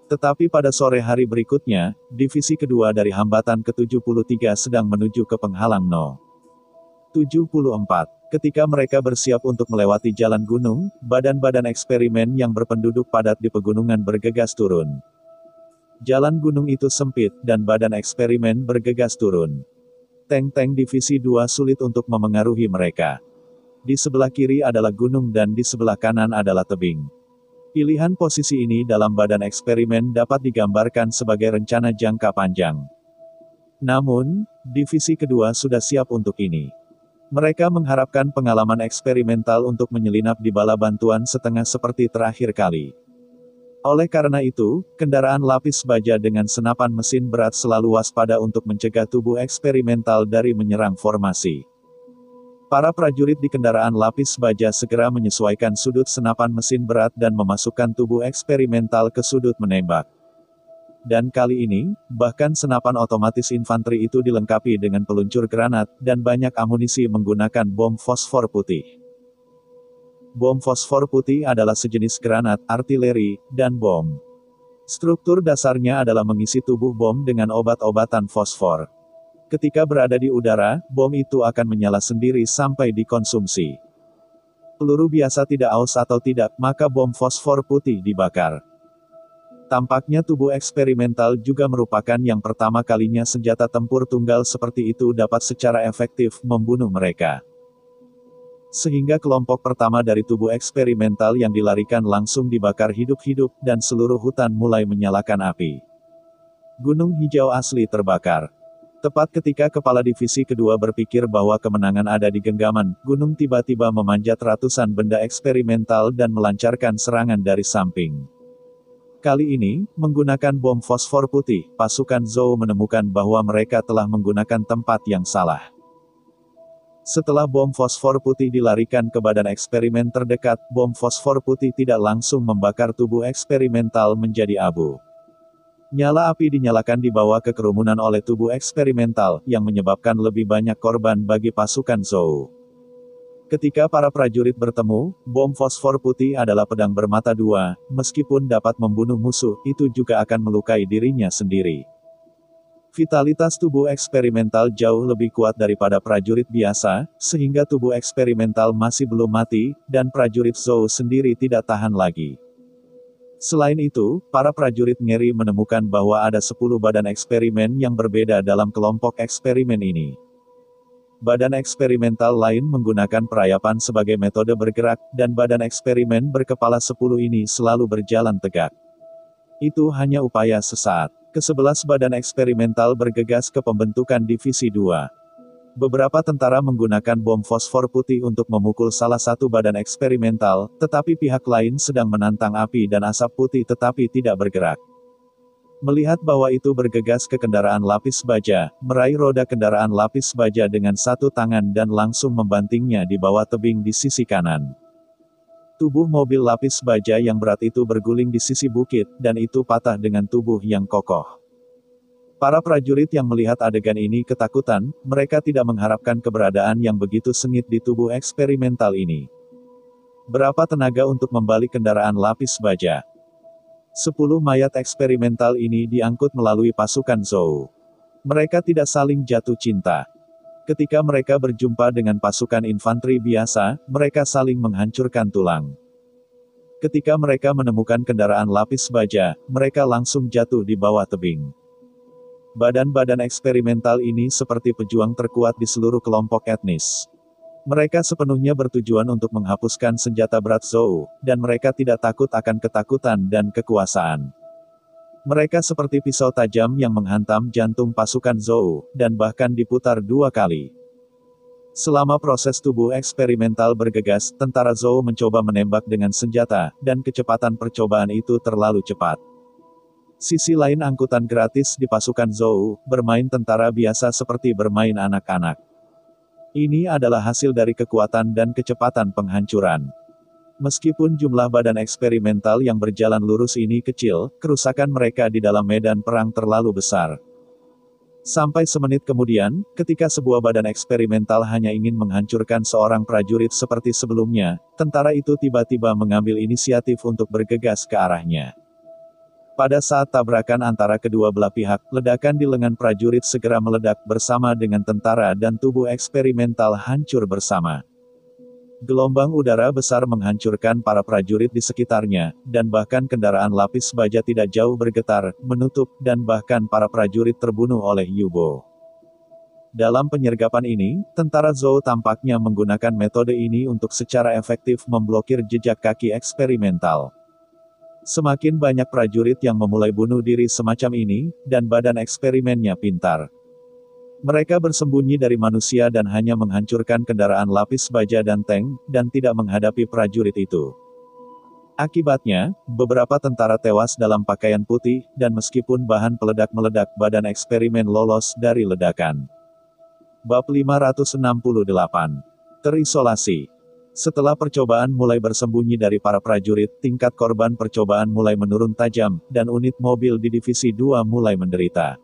Tetapi pada sore hari berikutnya, divisi kedua dari hambatan ke-73 sedang menuju ke penghalang No. 74. Ketika mereka bersiap untuk melewati jalan gunung, badan-badan eksperimen yang berpenduduk padat di pegunungan bergegas turun. Jalan gunung itu sempit, dan badan eksperimen bergegas turun. Tank-tank divisi 2 sulit untuk memengaruhi mereka. Di sebelah kiri adalah gunung dan di sebelah kanan adalah tebing. Pilihan posisi ini dalam badan eksperimen dapat digambarkan sebagai rencana jangka panjang. Namun, divisi kedua sudah siap untuk ini. Mereka mengharapkan pengalaman eksperimental untuk menyelinap di bala bantuan setengah seperti terakhir kali. Oleh karena itu, kendaraan lapis baja dengan senapan mesin berat selalu waspada untuk mencegah tubuh eksperimental dari menyerang formasi. Para prajurit di kendaraan lapis baja segera menyesuaikan sudut senapan mesin berat dan memasukkan tubuh eksperimental ke sudut menembak. Dan kali ini, bahkan senapan otomatis infanteri itu dilengkapi dengan peluncur granat, dan banyak amunisi menggunakan bom fosfor putih. Bom fosfor putih adalah sejenis granat, artileri, dan bom. Struktur dasarnya adalah mengisi tubuh bom dengan obat-obatan fosfor. Ketika berada di udara, bom itu akan menyala sendiri sampai dikonsumsi. Peluru biasa tidak aus atau tidak, maka bom fosfor putih dibakar. Tampaknya tubuh eksperimental juga merupakan yang pertama kalinya senjata tempur tunggal seperti itu dapat secara efektif membunuh mereka. Sehingga kelompok pertama dari tubuh eksperimental yang dilarikan langsung dibakar hidup-hidup, dan seluruh hutan mulai menyalakan api. Gunung hijau asli terbakar. Tepat ketika kepala divisi kedua berpikir bahwa kemenangan ada di genggaman, gunung tiba-tiba memanjat ratusan benda eksperimental dan melancarkan serangan dari samping. Kali ini, menggunakan bom fosfor putih, pasukan Zhou menemukan bahwa mereka telah menggunakan tempat yang salah. Setelah bom fosfor putih dilarikan ke badan eksperimen terdekat, bom fosfor putih tidak langsung membakar tubuh eksperimental menjadi abu. Nyala api dinyalakan dibawa ke kerumunan oleh tubuh eksperimental, yang menyebabkan lebih banyak korban bagi pasukan Zhou. Ketika para prajurit bertemu, bom fosfor putih adalah pedang bermata dua, meskipun dapat membunuh musuh, itu juga akan melukai dirinya sendiri. Vitalitas tubuh eksperimental jauh lebih kuat daripada prajurit biasa, sehingga tubuh eksperimental masih belum mati, dan prajurit Zhou sendiri tidak tahan lagi. Selain itu, para prajurit ngeri menemukan bahwa ada 10 badan eksperimen yang berbeda dalam kelompok eksperimen ini. Badan eksperimental lain menggunakan perayapan sebagai metode bergerak, dan badan eksperimen berkepala 10 ini selalu berjalan tegak. Itu hanya upaya sesaat. Ke-11 badan eksperimental bergegas ke pembentukan divisi 2. Beberapa tentara menggunakan bom fosfor putih untuk memukul salah satu badan eksperimental, tetapi pihak lain sedang menantang api dan asap putih tetapi tidak bergerak. Melihat bahwa itu bergegas ke kendaraan lapis baja, meraih roda kendaraan lapis baja dengan satu tangan dan langsung membantingnya di bawah tebing di sisi kanan. Tubuh mobil lapis baja yang berat itu berguling di sisi bukit, dan itu patah dengan tubuh yang kokoh. Para prajurit yang melihat adegan ini ketakutan, mereka tidak mengharapkan keberadaan yang begitu sengit di tubuh eksperimental ini. Berapa tenaga untuk membalik kendaraan lapis baja? 10 mayat eksperimental ini diangkut melalui pasukan Zhou. Mereka tidak saling jatuh cinta. Ketika mereka berjumpa dengan pasukan infanteri biasa, mereka saling menghancurkan tulang. Ketika mereka menemukan kendaraan lapis baja, mereka langsung jatuh di bawah tebing. Badan-badan eksperimental ini seperti pejuang terkuat di seluruh kelompok etnis. Mereka sepenuhnya bertujuan untuk menghapuskan senjata berat Zhou, dan mereka tidak takut akan ketakutan dan kekuasaan. Mereka seperti pisau tajam yang menghantam jantung pasukan Zhou, dan bahkan diputar 2 kali. Selama proses tubuh eksperimental bergegas, tentara Zhou mencoba menembak dengan senjata, dan kecepatan percobaan itu terlalu cepat. Sisi lain angkutan gratis di pasukan Zhou, bermain tentara biasa seperti bermain anak-anak. Ini adalah hasil dari kekuatan dan kecepatan penghancuran. Meskipun jumlah badan eksperimental yang berjalan lurus ini kecil, kerusakan mereka di dalam medan perang terlalu besar. Sampai semenit kemudian, ketika sebuah badan eksperimental hanya ingin menghancurkan seorang prajurit seperti sebelumnya, tentara itu tiba-tiba mengambil inisiatif untuk bergegas ke arahnya. Pada saat tabrakan antara kedua belah pihak, ledakan di lengan prajurit segera meledak bersama dengan tentara dan tubuh eksperimental hancur bersama. Gelombang udara besar menghancurkan para prajurit di sekitarnya, dan bahkan kendaraan lapis baja tidak jauh bergetar, menutup, dan bahkan para prajurit terbunuh oleh U-Boat. Dalam penyergapan ini, tentara Zhou tampaknya menggunakan metode ini untuk secara efektif memblokir jejak kaki eksperimental. Semakin banyak prajurit yang memulai bunuh diri semacam ini, dan badan eksperimennya pintar. Mereka bersembunyi dari manusia dan hanya menghancurkan kendaraan lapis baja dan tank, dan tidak menghadapi prajurit itu. Akibatnya, beberapa tentara tewas dalam pakaian putih, dan meskipun bahan peledak meledak, badan eksperimen lolos dari ledakan. Bab 568. Terisolasi. Setelah percobaan mulai bersembunyi dari para prajurit, tingkat korban percobaan mulai menurun tajam, dan unit mobil di Divisi 2 mulai menderita.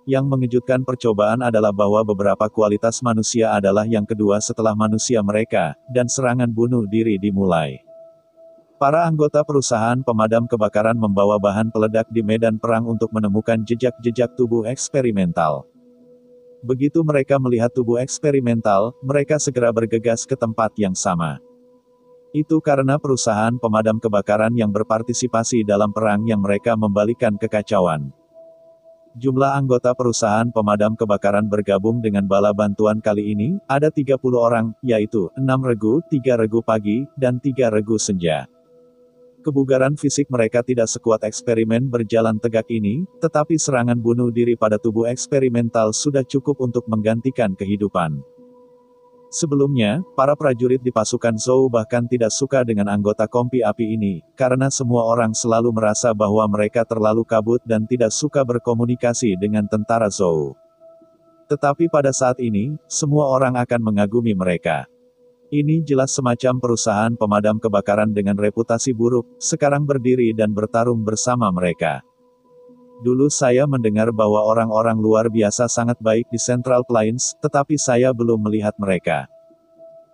Yang mengejutkan percobaan adalah bahwa beberapa kualitas manusia adalah yang kedua setelah manusia mereka, dan serangan bunuh diri dimulai. Para anggota perusahaan pemadam kebakaran membawa bahan peledak di medan perang untuk menemukan jejak-jejak tubuh eksperimental. Begitu mereka melihat tubuh eksperimental, mereka segera bergegas ke tempat yang sama. Itu karena perusahaan pemadam kebakaran yang berpartisipasi dalam perang yang mereka membalikan kekacauan. Jumlah anggota perusahaan pemadam kebakaran bergabung dengan bala bantuan kali ini, ada 30 orang, yaitu, 6 regu, 3 regu pagi, dan 3 regu senja. Kebugaran fisik mereka tidak sekuat eksperimen berjalan tegak ini, tetapi serangan bunuh diri pada tubuh eksperimental sudah cukup untuk menggantikan kehidupan. Sebelumnya, para prajurit di pasukan Zhou bahkan tidak suka dengan anggota kompi api ini, karena semua orang selalu merasa bahwa mereka terlalu kabut dan tidak suka berkomunikasi dengan tentara Zhou. Tetapi pada saat ini, semua orang akan mengagumi mereka. Ini jelas semacam perusahaan pemadam kebakaran dengan reputasi buruk, sekarang berdiri dan bertarung bersama mereka. Dulu saya mendengar bahwa orang-orang luar biasa sangat baik di Central Plains, tetapi saya belum melihat mereka.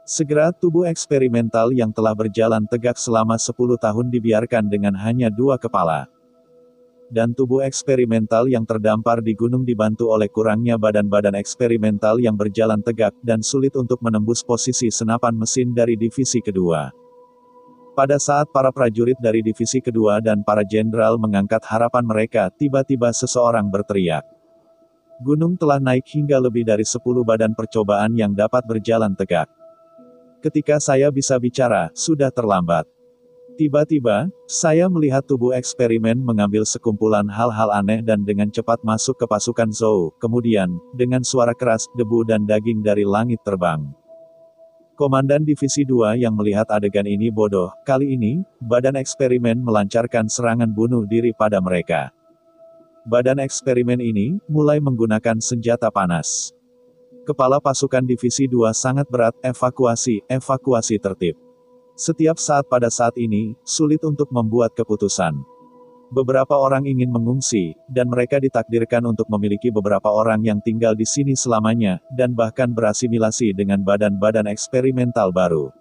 Segera tubuh eksperimental yang telah berjalan tegak selama 10 tahun dibiarkan dengan hanya 2 kepala. Dan tubuh eksperimental yang terdampar di gunung dibantu oleh kurangnya badan-badan eksperimental yang berjalan tegak, dan sulit untuk menembus posisi senapan mesin dari divisi kedua. Pada saat para prajurit dari divisi kedua dan para jenderal mengangkat harapan mereka, tiba-tiba seseorang berteriak. Gunung telah naik hingga lebih dari 10 badan percobaan yang dapat berjalan tegak. Ketika saya bisa bicara, sudah terlambat. Tiba-tiba, saya melihat tubuh eksperimen mengambil sekumpulan hal-hal aneh dan dengan cepat masuk ke pasukan Zhou. Kemudian, dengan suara keras, debu dan daging dari langit terbang. Komandan Divisi 2 yang melihat adegan ini bodoh. Kali ini, badan eksperimen melancarkan serangan bunuh diri pada mereka. Badan eksperimen ini mulai menggunakan senjata panas. Kepala pasukan Divisi 2 sangat berat, evakuasi tertib. Setiap saat pada saat ini, sulit untuk membuat keputusan. Beberapa orang ingin mengungsi, dan mereka ditakdirkan untuk memiliki beberapa orang yang tinggal di sini selamanya, dan bahkan berasimilasi dengan badan-badan eksperimental baru.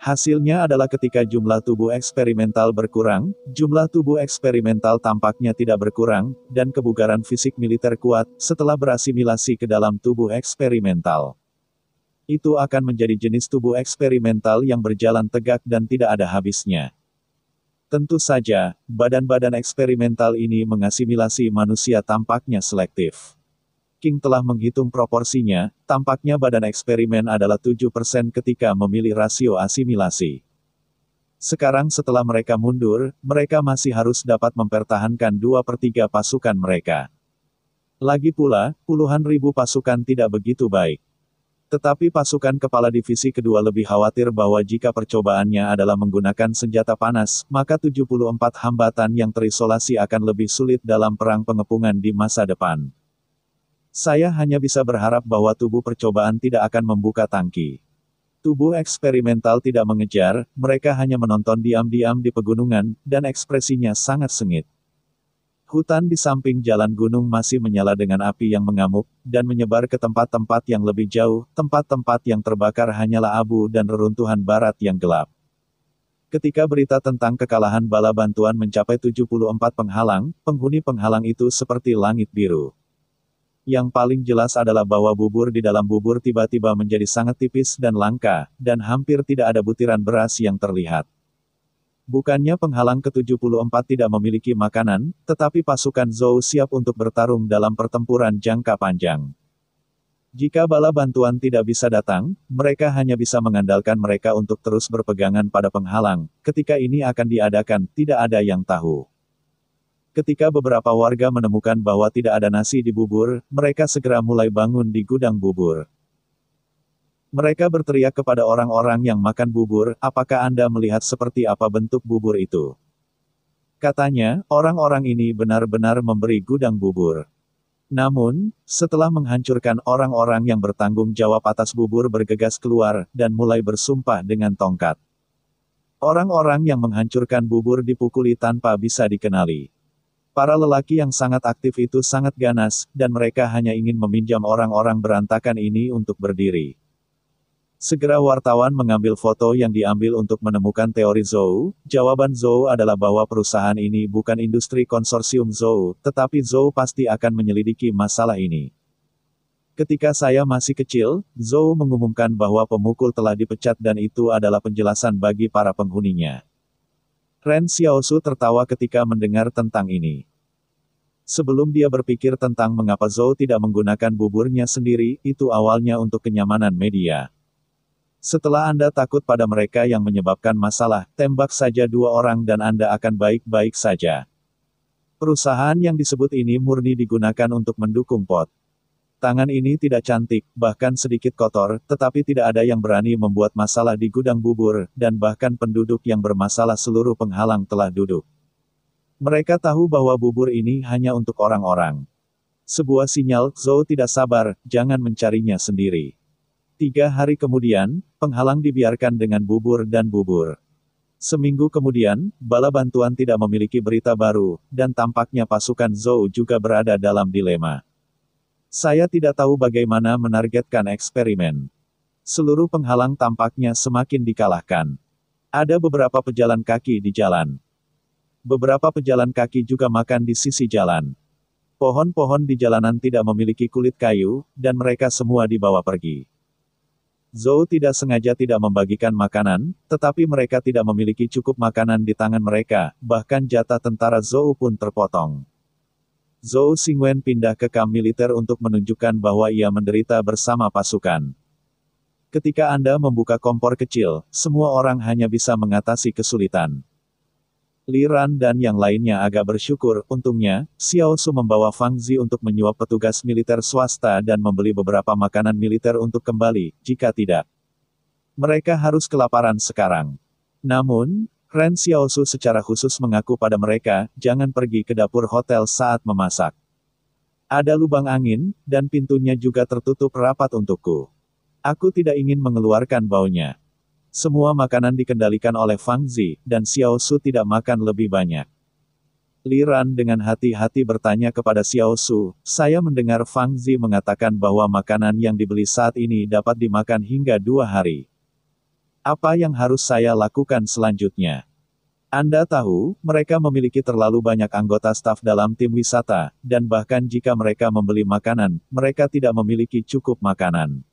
Hasilnya adalah ketika jumlah tubuh eksperimental berkurang, jumlah tubuh eksperimental tampaknya tidak berkurang, dan kebugaran fisik militer kuat, setelah berasimilasi ke dalam tubuh eksperimental. Itu akan menjadi jenis tubuh eksperimental yang berjalan tegak dan tidak ada habisnya. Tentu saja, badan-badan eksperimental ini mengasimilasi manusia tampaknya selektif. King telah menghitung proporsinya, tampaknya badan eksperimen adalah 7% ketika memilih rasio asimilasi. Sekarang setelah mereka mundur, mereka masih harus dapat mempertahankan 2/3 pasukan mereka. Lagi pula, puluhan ribu pasukan tidak begitu baik. Tetapi pasukan kepala divisi kedua lebih khawatir bahwa jika percobaannya adalah menggunakan senjata panas, maka 74 hambatan yang terisolasi akan lebih sulit dalam perang pengepungan di masa depan. Saya hanya bisa berharap bahwa tubuh percobaan tidak akan membuka tangki. Tubuh eksperimental tidak mengejar, mereka hanya menonton diam-diam di pegunungan, dan ekspresinya sangat sengit. Hutan di samping jalan gunung masih menyala dengan api yang mengamuk, dan menyebar ke tempat-tempat yang lebih jauh, tempat-tempat yang terbakar hanyalah abu dan reruntuhan barat yang gelap. Ketika berita tentang kekalahan bala bantuan mencapai 74 penghalang, penghuni penghalang itu seperti langit biru. Yang paling jelas adalah bahwa bubur di dalam bubur tiba-tiba menjadi sangat tipis dan langka, dan hampir tidak ada butiran beras yang terlihat. Bukannya penghalang ke-74 tidak memiliki makanan, tetapi pasukan Zhou siap untuk bertarung dalam pertempuran jangka panjang. Jika bala bantuan tidak bisa datang, mereka hanya bisa mengandalkan mereka untuk terus berpegangan pada penghalang. Ketika ini akan diadakan, tidak ada yang tahu. Ketika beberapa warga menemukan bahwa tidak ada nasi di bubur, mereka segera mulai bangun di gudang bubur. Mereka berteriak kepada orang-orang yang makan bubur, "Apakah Anda melihat seperti apa bentuk bubur itu?" Katanya, orang-orang ini benar-benar memberi gudang bubur. Namun, setelah menghancurkan orang-orang yang bertanggung jawab atas bubur bergegas keluar, dan mulai bersumpah dengan tongkat. Orang-orang yang menghancurkan bubur dipukuli tanpa bisa dikenali. Para lelaki yang sangat aktif itu sangat ganas, dan mereka hanya ingin meminjam orang-orang berantakan ini untuk berdiri. Segera wartawan mengambil foto yang diambil untuk menemukan teori Zhou. Jawaban Zhou adalah bahwa perusahaan ini bukan industri konsorsium Zhou, tetapi Zhou pasti akan menyelidiki masalah ini. Ketika saya masih kecil, Zhou mengumumkan bahwa pemukul telah dipecat dan itu adalah penjelasan bagi para penghuninya. Ren Xiaosu tertawa ketika mendengar tentang ini. Sebelum dia berpikir tentang mengapa Zhou tidak menggunakan buburnya sendiri, itu awalnya untuk kenyamanan media. Setelah Anda takut pada mereka yang menyebabkan masalah, tembak saja 2 orang dan Anda akan baik-baik saja. Perusahaan yang disebut ini murni digunakan untuk mendukung POT. Tangan ini tidak cantik, bahkan sedikit kotor, tetapi tidak ada yang berani membuat masalah di gudang bubur, dan bahkan penduduk yang bermasalah seluruh penghalang telah duduk. Mereka tahu bahwa bubur ini hanya untuk orang-orang. Sebuah sinyal, Zhou tidak sabar, jangan mencarinya sendiri. 3 hari kemudian, penghalang dibiarkan dengan bubur dan bubur. Seminggu kemudian, bala bantuan tidak memiliki berita baru, dan tampaknya pasukan Zhou juga berada dalam dilema. Saya tidak tahu bagaimana menargetkan eksperimen. Seluruh penghalang tampaknya semakin dikalahkan. Ada beberapa pejalan kaki di jalan. Beberapa pejalan kaki juga makan di sisi jalan. Pohon-pohon di jalanan tidak memiliki kulit kayu, dan mereka semua dibawa pergi. Zhou tidak sengaja tidak membagikan makanan, tetapi mereka tidak memiliki cukup makanan di tangan mereka, bahkan jatah tentara Zhou pun terpotong. Zhou Xingwen pindah ke kamp militer untuk menunjukkan bahwa ia menderita bersama pasukan. Ketika Anda membuka kompor kecil, semua orang hanya bisa mengatasi kesulitan. Li Ran dan yang lainnya agak bersyukur, untungnya, Xiao Su membawa Fang Zi untuk menyuap petugas militer swasta dan membeli beberapa makanan militer untuk kembali, jika tidak, mereka harus kelaparan sekarang. Namun, Ren Xiaosu secara khusus mengaku pada mereka, jangan pergi ke dapur hotel saat memasak. Ada lubang angin, dan pintunya juga tertutup rapat untukku. Aku tidak ingin mengeluarkan baunya. Semua makanan dikendalikan oleh Fang Zi, dan Xiaosu tidak makan lebih banyak. Li Ran dengan hati-hati bertanya kepada Xiaosu, saya mendengar Fang Zi mengatakan bahwa makanan yang dibeli saat ini dapat dimakan hingga 2 hari. Apa yang harus saya lakukan selanjutnya? Anda tahu, mereka memiliki terlalu banyak anggota staf dalam tim wisata, dan bahkan jika mereka membeli makanan, mereka tidak memiliki cukup makanan.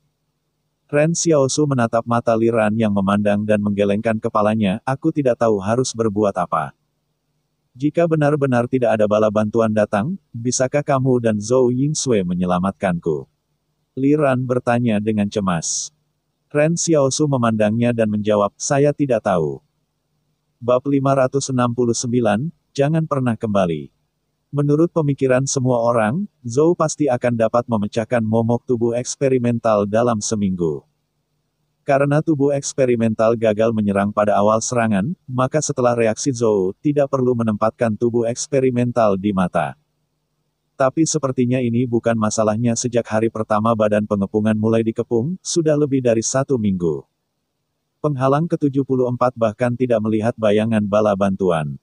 Ren Xiaosu menatap mata Li Ran yang memandang dan menggelengkan kepalanya, aku tidak tahu harus berbuat apa. Jika benar-benar tidak ada bala bantuan datang, bisakah kamu dan Zhou Yingsui menyelamatkanku? Li Ran bertanya dengan cemas. Ren Xiaosu memandangnya dan menjawab, saya tidak tahu. Bab 569, jangan pernah kembali. Menurut pemikiran semua orang, Zhou pasti akan dapat memecahkan momok tubuh eksperimental dalam seminggu. Karena tubuh eksperimental gagal menyerang pada awal serangan, maka setelah reaksi Zhou, tidak perlu menempatkan tubuh eksperimental di mata. Tapi sepertinya ini bukan masalahnya sejak hari pertama badan pengepungan mulai dikepung, sudah lebih dari 1 minggu. Penghalang ke-74 bahkan tidak melihat bayangan bala bantuan.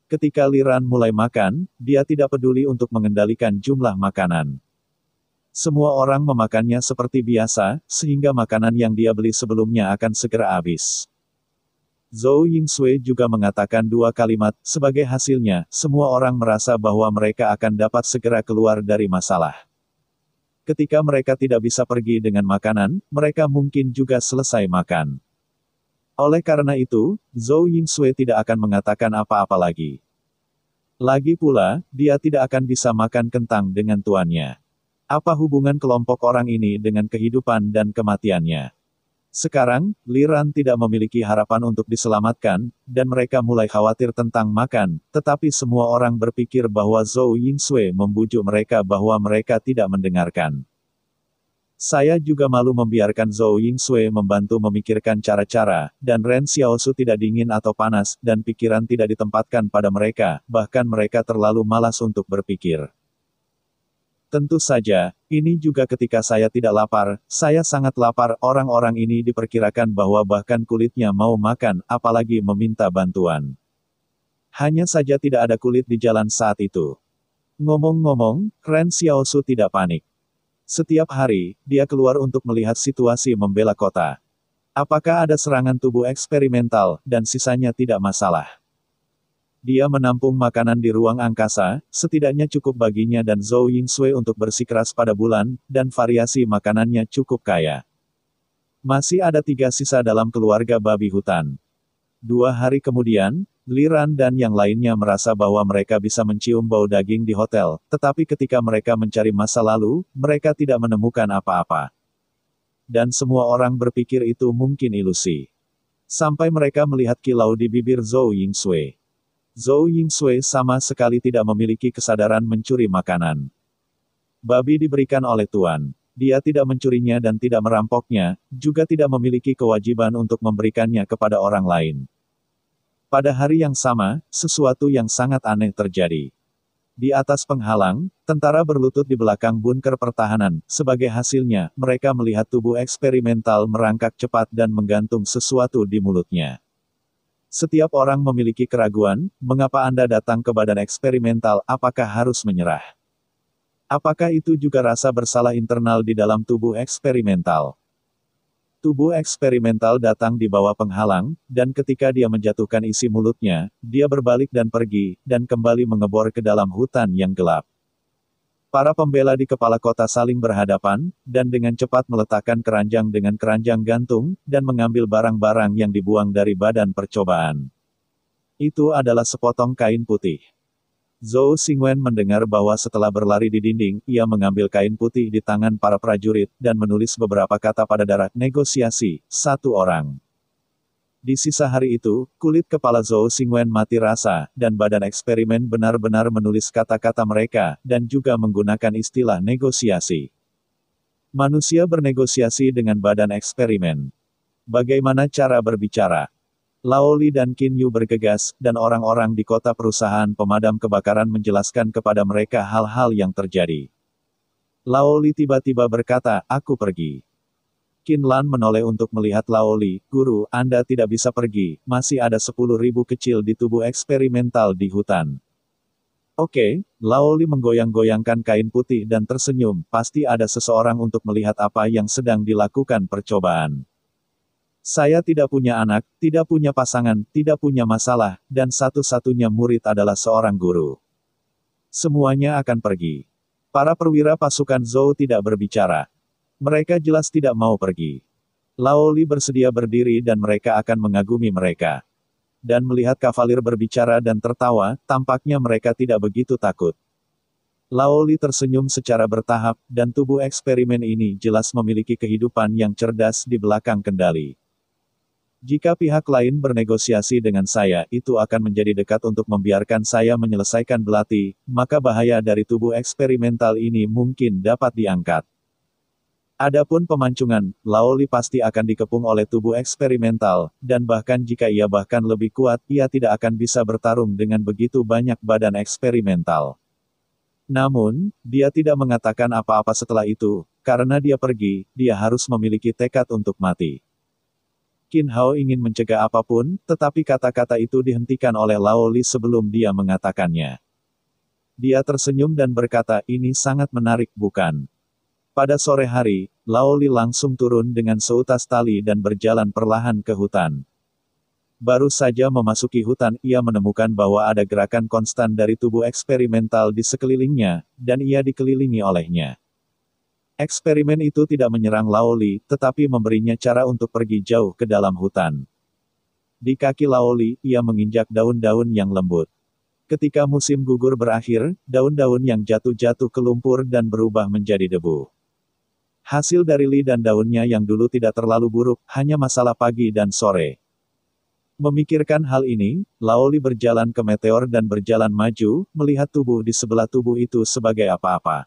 Ketika Liran mulai makan, dia tidak peduli untuk mengendalikan jumlah makanan. Semua orang memakannya seperti biasa, sehingga makanan yang dia beli sebelumnya akan segera habis. Zhou Yingsui juga mengatakan dua kalimat, sebagai hasilnya, semua orang merasa bahwa mereka akan dapat segera keluar dari masalah. Ketika mereka tidak bisa pergi dengan makanan, mereka mungkin juga selesai makan. Oleh karena itu, Zhou Yingsui tidak akan mengatakan apa-apa lagi. Lagi pula, dia tidak akan bisa makan kentang dengan tuannya. Apa hubungan kelompok orang ini dengan kehidupan dan kematiannya? Sekarang, Liran tidak memiliki harapan untuk diselamatkan, dan mereka mulai khawatir tentang makan, tetapi semua orang berpikir bahwa Zhou Yingsui membujuk mereka bahwa mereka tidak mendengarkan. Saya juga malu membiarkan Zhou Yingsui membantu memikirkan cara-cara, dan Ren Xiaosu tidak dingin atau panas, dan pikiran tidak ditempatkan pada mereka, bahkan mereka terlalu malas untuk berpikir. Tentu saja, ini juga ketika saya tidak lapar, saya sangat lapar, orang-orang ini diperkirakan bahwa bahkan kulitnya mau makan, apalagi meminta bantuan. Hanya saja tidak ada kulit di jalan saat itu. Ngomong-ngomong, Ren Xiaosu tidak panik. Setiap hari, dia keluar untuk melihat situasi membela kota. Apakah ada serangan tubuh eksperimental, dan sisanya tidak masalah. Dia menampung makanan di ruang angkasa, setidaknya cukup baginya dan Zhou Yingsui untuk bersikeras pada bulan, dan variasi makanannya cukup kaya. Masih ada 3 sisa dalam keluarga babi hutan. 2 hari kemudian, Liran dan yang lainnya merasa bahwa mereka bisa mencium bau daging di hotel, tetapi ketika mereka mencari masa lalu, mereka tidak menemukan apa-apa. Dan semua orang berpikir itu mungkin ilusi. Sampai mereka melihat kilau di bibir Zhou Yingsui. Zhou Yingsui sama sekali tidak memiliki kesadaran mencuri makanan. Babi diberikan oleh Tuan. Dia tidak mencurinya dan tidak merampoknya, juga tidak memiliki kewajiban untuk memberikannya kepada orang lain. Pada hari yang sama, sesuatu yang sangat aneh terjadi. Di atas penghalang, tentara berlutut di belakang bunker pertahanan. Sebagai hasilnya, mereka melihat tubuh eksperimental merangkak cepat dan menggantung sesuatu di mulutnya. Setiap orang memiliki keraguan, mengapa Anda datang ke badan eksperimental, apakah harus menyerah? Apakah itu juga rasa bersalah internal di dalam tubuh eksperimental? Tubuh eksperimental datang di bawah penghalang, dan ketika dia menjatuhkan isi mulutnya, dia berbalik dan pergi, dan kembali mengebor ke dalam hutan yang gelap. Para pembela di kepala kota saling berhadapan, dan dengan cepat meletakkan keranjang dengan keranjang gantung, dan mengambil barang-barang yang dibuang dari badan percobaan. Itu adalah sepotong kain putih. Zhou Xingwen mendengar bahwa setelah berlari di dinding, ia mengambil kain putih di tangan para prajurit, dan menulis beberapa kata pada darah, negosiasi, 1 orang. Di sisa hari itu, kulit kepala Zhou Xingwen mati rasa, dan badan eksperimen benar-benar menulis kata-kata mereka, dan juga menggunakan istilah negosiasi. Manusia bernegosiasi dengan badan eksperimen. Bagaimana cara berbicara? Lao Li dan Qin Yu bergegas, dan orang-orang di kota perusahaan pemadam kebakaran menjelaskan kepada mereka hal-hal yang terjadi. Lao Li tiba-tiba berkata, aku pergi. Qin Lan menoleh untuk melihat Lao Li, guru, Anda tidak bisa pergi, masih ada 10.000 kecil di tubuh eksperimental di hutan. Oke, Lao Li menggoyang-goyangkan kain putih dan tersenyum, pasti ada seseorang untuk melihat apa yang sedang dilakukan percobaan. Saya tidak punya anak, tidak punya pasangan, tidak punya masalah, dan satu-satunya murid adalah seorang guru. Semuanya akan pergi. Para perwira pasukan Zhou tidak berbicara. Mereka jelas tidak mau pergi. Lao Li bersedia berdiri dan mereka akan mengagumi mereka. Dan melihat kavalir berbicara dan tertawa, tampaknya mereka tidak begitu takut. Lao Li tersenyum secara bertahap, dan tubuh eksperimen ini jelas memiliki kehidupan yang cerdas di belakang kendali. Jika pihak lain bernegosiasi dengan saya, itu akan menjadi dekat untuk membiarkan saya menyelesaikan belati, maka bahaya dari tubuh eksperimental ini mungkin dapat diangkat. Adapun pemancungan, Lao Li pasti akan dikepung oleh tubuh eksperimental, dan bahkan jika ia bahkan lebih kuat, ia tidak akan bisa bertarung dengan begitu banyak badan eksperimental. Namun, dia tidak mengatakan apa-apa setelah itu, karena dia pergi, dia harus memiliki tekad untuk mati. Qin Hao ingin mencegah apapun, tetapi kata-kata itu dihentikan oleh Lao Li sebelum dia mengatakannya. Dia tersenyum dan berkata, ini sangat menarik, bukan? Pada sore hari, Lao Li langsung turun dengan seutas tali dan berjalan perlahan ke hutan. Baru saja memasuki hutan, ia menemukan bahwa ada gerakan konstan dari tubuh eksperimental di sekelilingnya, dan ia dikelilingi olehnya. Eksperimen itu tidak menyerang Lao Li, tetapi memberinya cara untuk pergi jauh ke dalam hutan. Di kaki Lao Li, ia menginjak daun-daun yang lembut. Ketika musim gugur berakhir, daun-daun yang jatuh-jatuh ke lumpur dan berubah menjadi debu. Hasil dari Li dan daunnya yang dulu tidak terlalu buruk, hanya masalah pagi dan sore. Memikirkan hal ini, Lao Li berjalan ke meteor dan berjalan maju, melihat tubuh di sebelah tubuh itu sebagai apa-apa.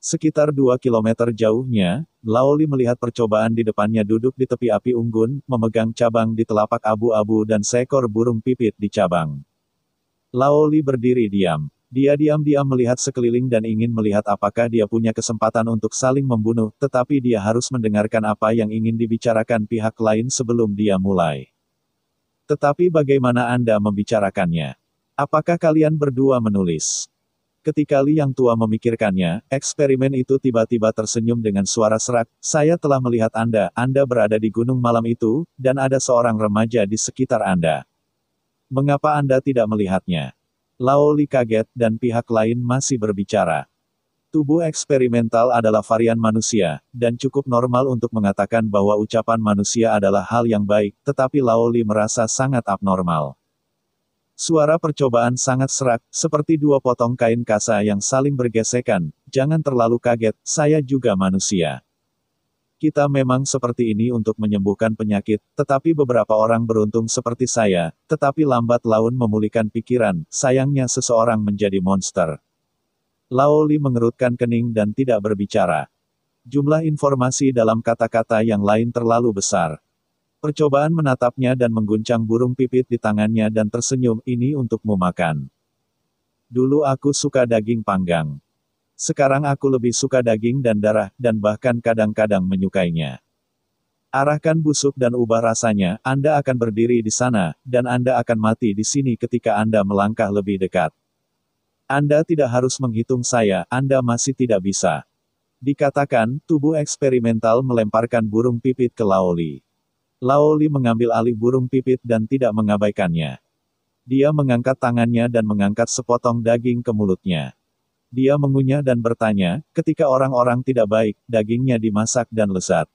Sekitar 2 kilometer jauhnya, Lao Li melihat percobaan di depannya duduk di tepi api unggun, memegang cabang di telapak abu-abu dan seekor burung pipit di cabang. Lao Li berdiri diam. Dia diam-diam melihat sekeliling dan ingin melihat apakah dia punya kesempatan untuk saling membunuh, tetapi dia harus mendengarkan apa yang ingin dibicarakan pihak lain sebelum dia mulai. Tetapi bagaimana Anda membicarakannya? Apakah kalian berdua menulis? Ketika Li yang tua memikirkannya, eksperimen itu tiba-tiba tersenyum dengan suara serak, saya telah melihat Anda berada di gunung malam itu, dan ada seorang remaja di sekitar Anda. Mengapa Anda tidak melihatnya? Lao Li kaget, dan pihak lain masih berbicara. Tubuh eksperimental adalah varian manusia, dan cukup normal untuk mengatakan bahwa ucapan manusia adalah hal yang baik, tetapi Lao Li merasa sangat abnormal. Suara percobaan sangat serak, seperti 2 potong kain kasa yang saling bergesekan. Jangan terlalu kaget, saya juga manusia. Kita memang seperti ini untuk menyembuhkan penyakit, tetapi beberapa orang beruntung seperti saya, tetapi lambat laun memulihkan pikiran, sayangnya seseorang menjadi monster. Lao Li mengerutkan kening dan tidak berbicara. Jumlah informasi dalam kata-kata yang lain terlalu besar. Percobaan menatapnya dan mengguncang burung pipit di tangannya dan tersenyum, ini untukmu makan. Dulu aku suka daging panggang. Sekarang aku lebih suka daging dan darah, dan bahkan kadang-kadang menyukainya. Arahkan busuk dan ubah rasanya, Anda akan berdiri di sana, dan Anda akan mati di sini ketika Anda melangkah lebih dekat. Anda tidak harus menghitung saya, Anda masih tidak bisa. Dikatakan, tubuh eksperimental melemparkan burung pipit ke Lao Li. Lao Li mengambil alih burung pipit dan tidak mengabaikannya. Dia mengangkat tangannya dan mengangkat sepotong daging ke mulutnya. Dia mengunyah dan bertanya, ketika orang-orang tidak baik, dagingnya dimasak dan lezat.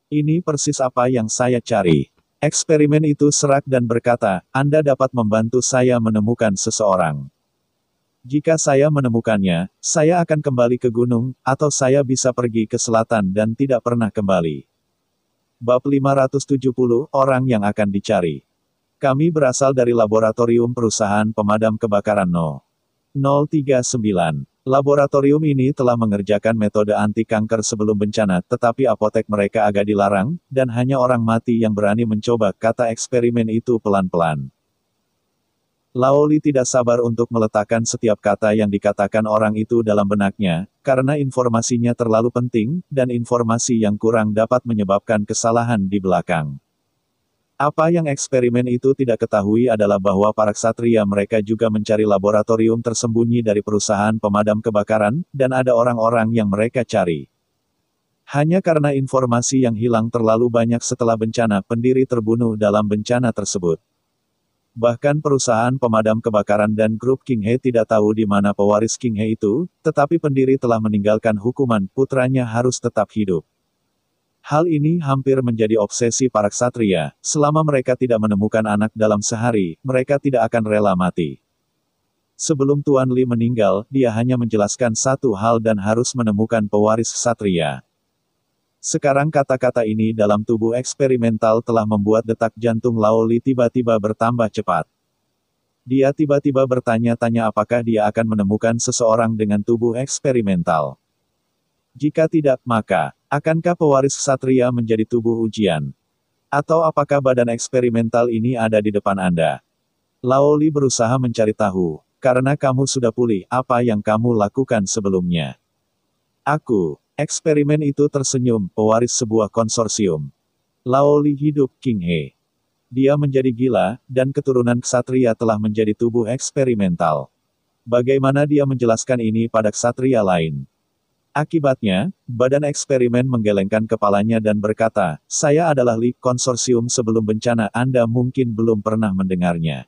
Ini persis apa yang saya cari. Eksperimen itu serak dan berkata, Anda dapat membantu saya menemukan seseorang. Jika saya menemukannya, saya akan kembali ke gunung, atau saya bisa pergi ke selatan dan tidak pernah kembali. Bab 570, orang yang akan dicari. Kami berasal dari laboratorium perusahaan pemadam kebakaran No. 039. Laboratorium ini telah mengerjakan metode anti kanker sebelum bencana, tetapi apotek mereka agak dilarang, dan hanya orang mati yang berani mencoba, kata eksperimen itu pelan-pelan. Lao Li tidak sabar untuk meletakkan setiap kata yang dikatakan orang itu dalam benaknya, karena informasinya terlalu penting, dan informasi yang kurang dapat menyebabkan kesalahan di belakang. Apa yang eksperimen itu tidak ketahui adalah bahwa para ksatria mereka juga mencari laboratorium tersembunyi dari perusahaan pemadam kebakaran, dan ada orang-orang yang mereka cari. Hanya karena informasi yang hilang terlalu banyak setelah bencana, pendiri terbunuh dalam bencana tersebut. Bahkan perusahaan pemadam kebakaran dan grup King He tidak tahu di mana pewaris King He itu, tetapi pendiri telah meninggalkan hukuman, putranya harus tetap hidup. Hal ini hampir menjadi obsesi para ksatria, selama mereka tidak menemukan anak dalam sehari, mereka tidak akan rela mati. Sebelum Tuan Li meninggal, dia hanya menjelaskan satu hal dan harus menemukan pewaris ksatria. Sekarang kata-kata ini dalam tubuh eksperimental telah membuat detak jantung Lao Li tiba-tiba bertambah cepat. Dia tiba-tiba bertanya-tanya apakah dia akan menemukan seseorang dengan tubuh eksperimental. Jika tidak, maka, akankah pewaris ksatria menjadi tubuh ujian? Atau apakah badan eksperimental ini ada di depan Anda? Lao Li berusaha mencari tahu, karena kamu sudah pulih, apa yang kamu lakukan sebelumnya? Aku. Eksperimen itu tersenyum, pewaris sebuah konsorsium. Lao Li hidup, King He. Dia menjadi gila, dan keturunan ksatria telah menjadi tubuh eksperimental. Bagaimana dia menjelaskan ini pada ksatria lain? Akibatnya, badan eksperimen menggelengkan kepalanya dan berkata, saya adalah Li, konsorsium sebelum bencana, Anda mungkin belum pernah mendengarnya.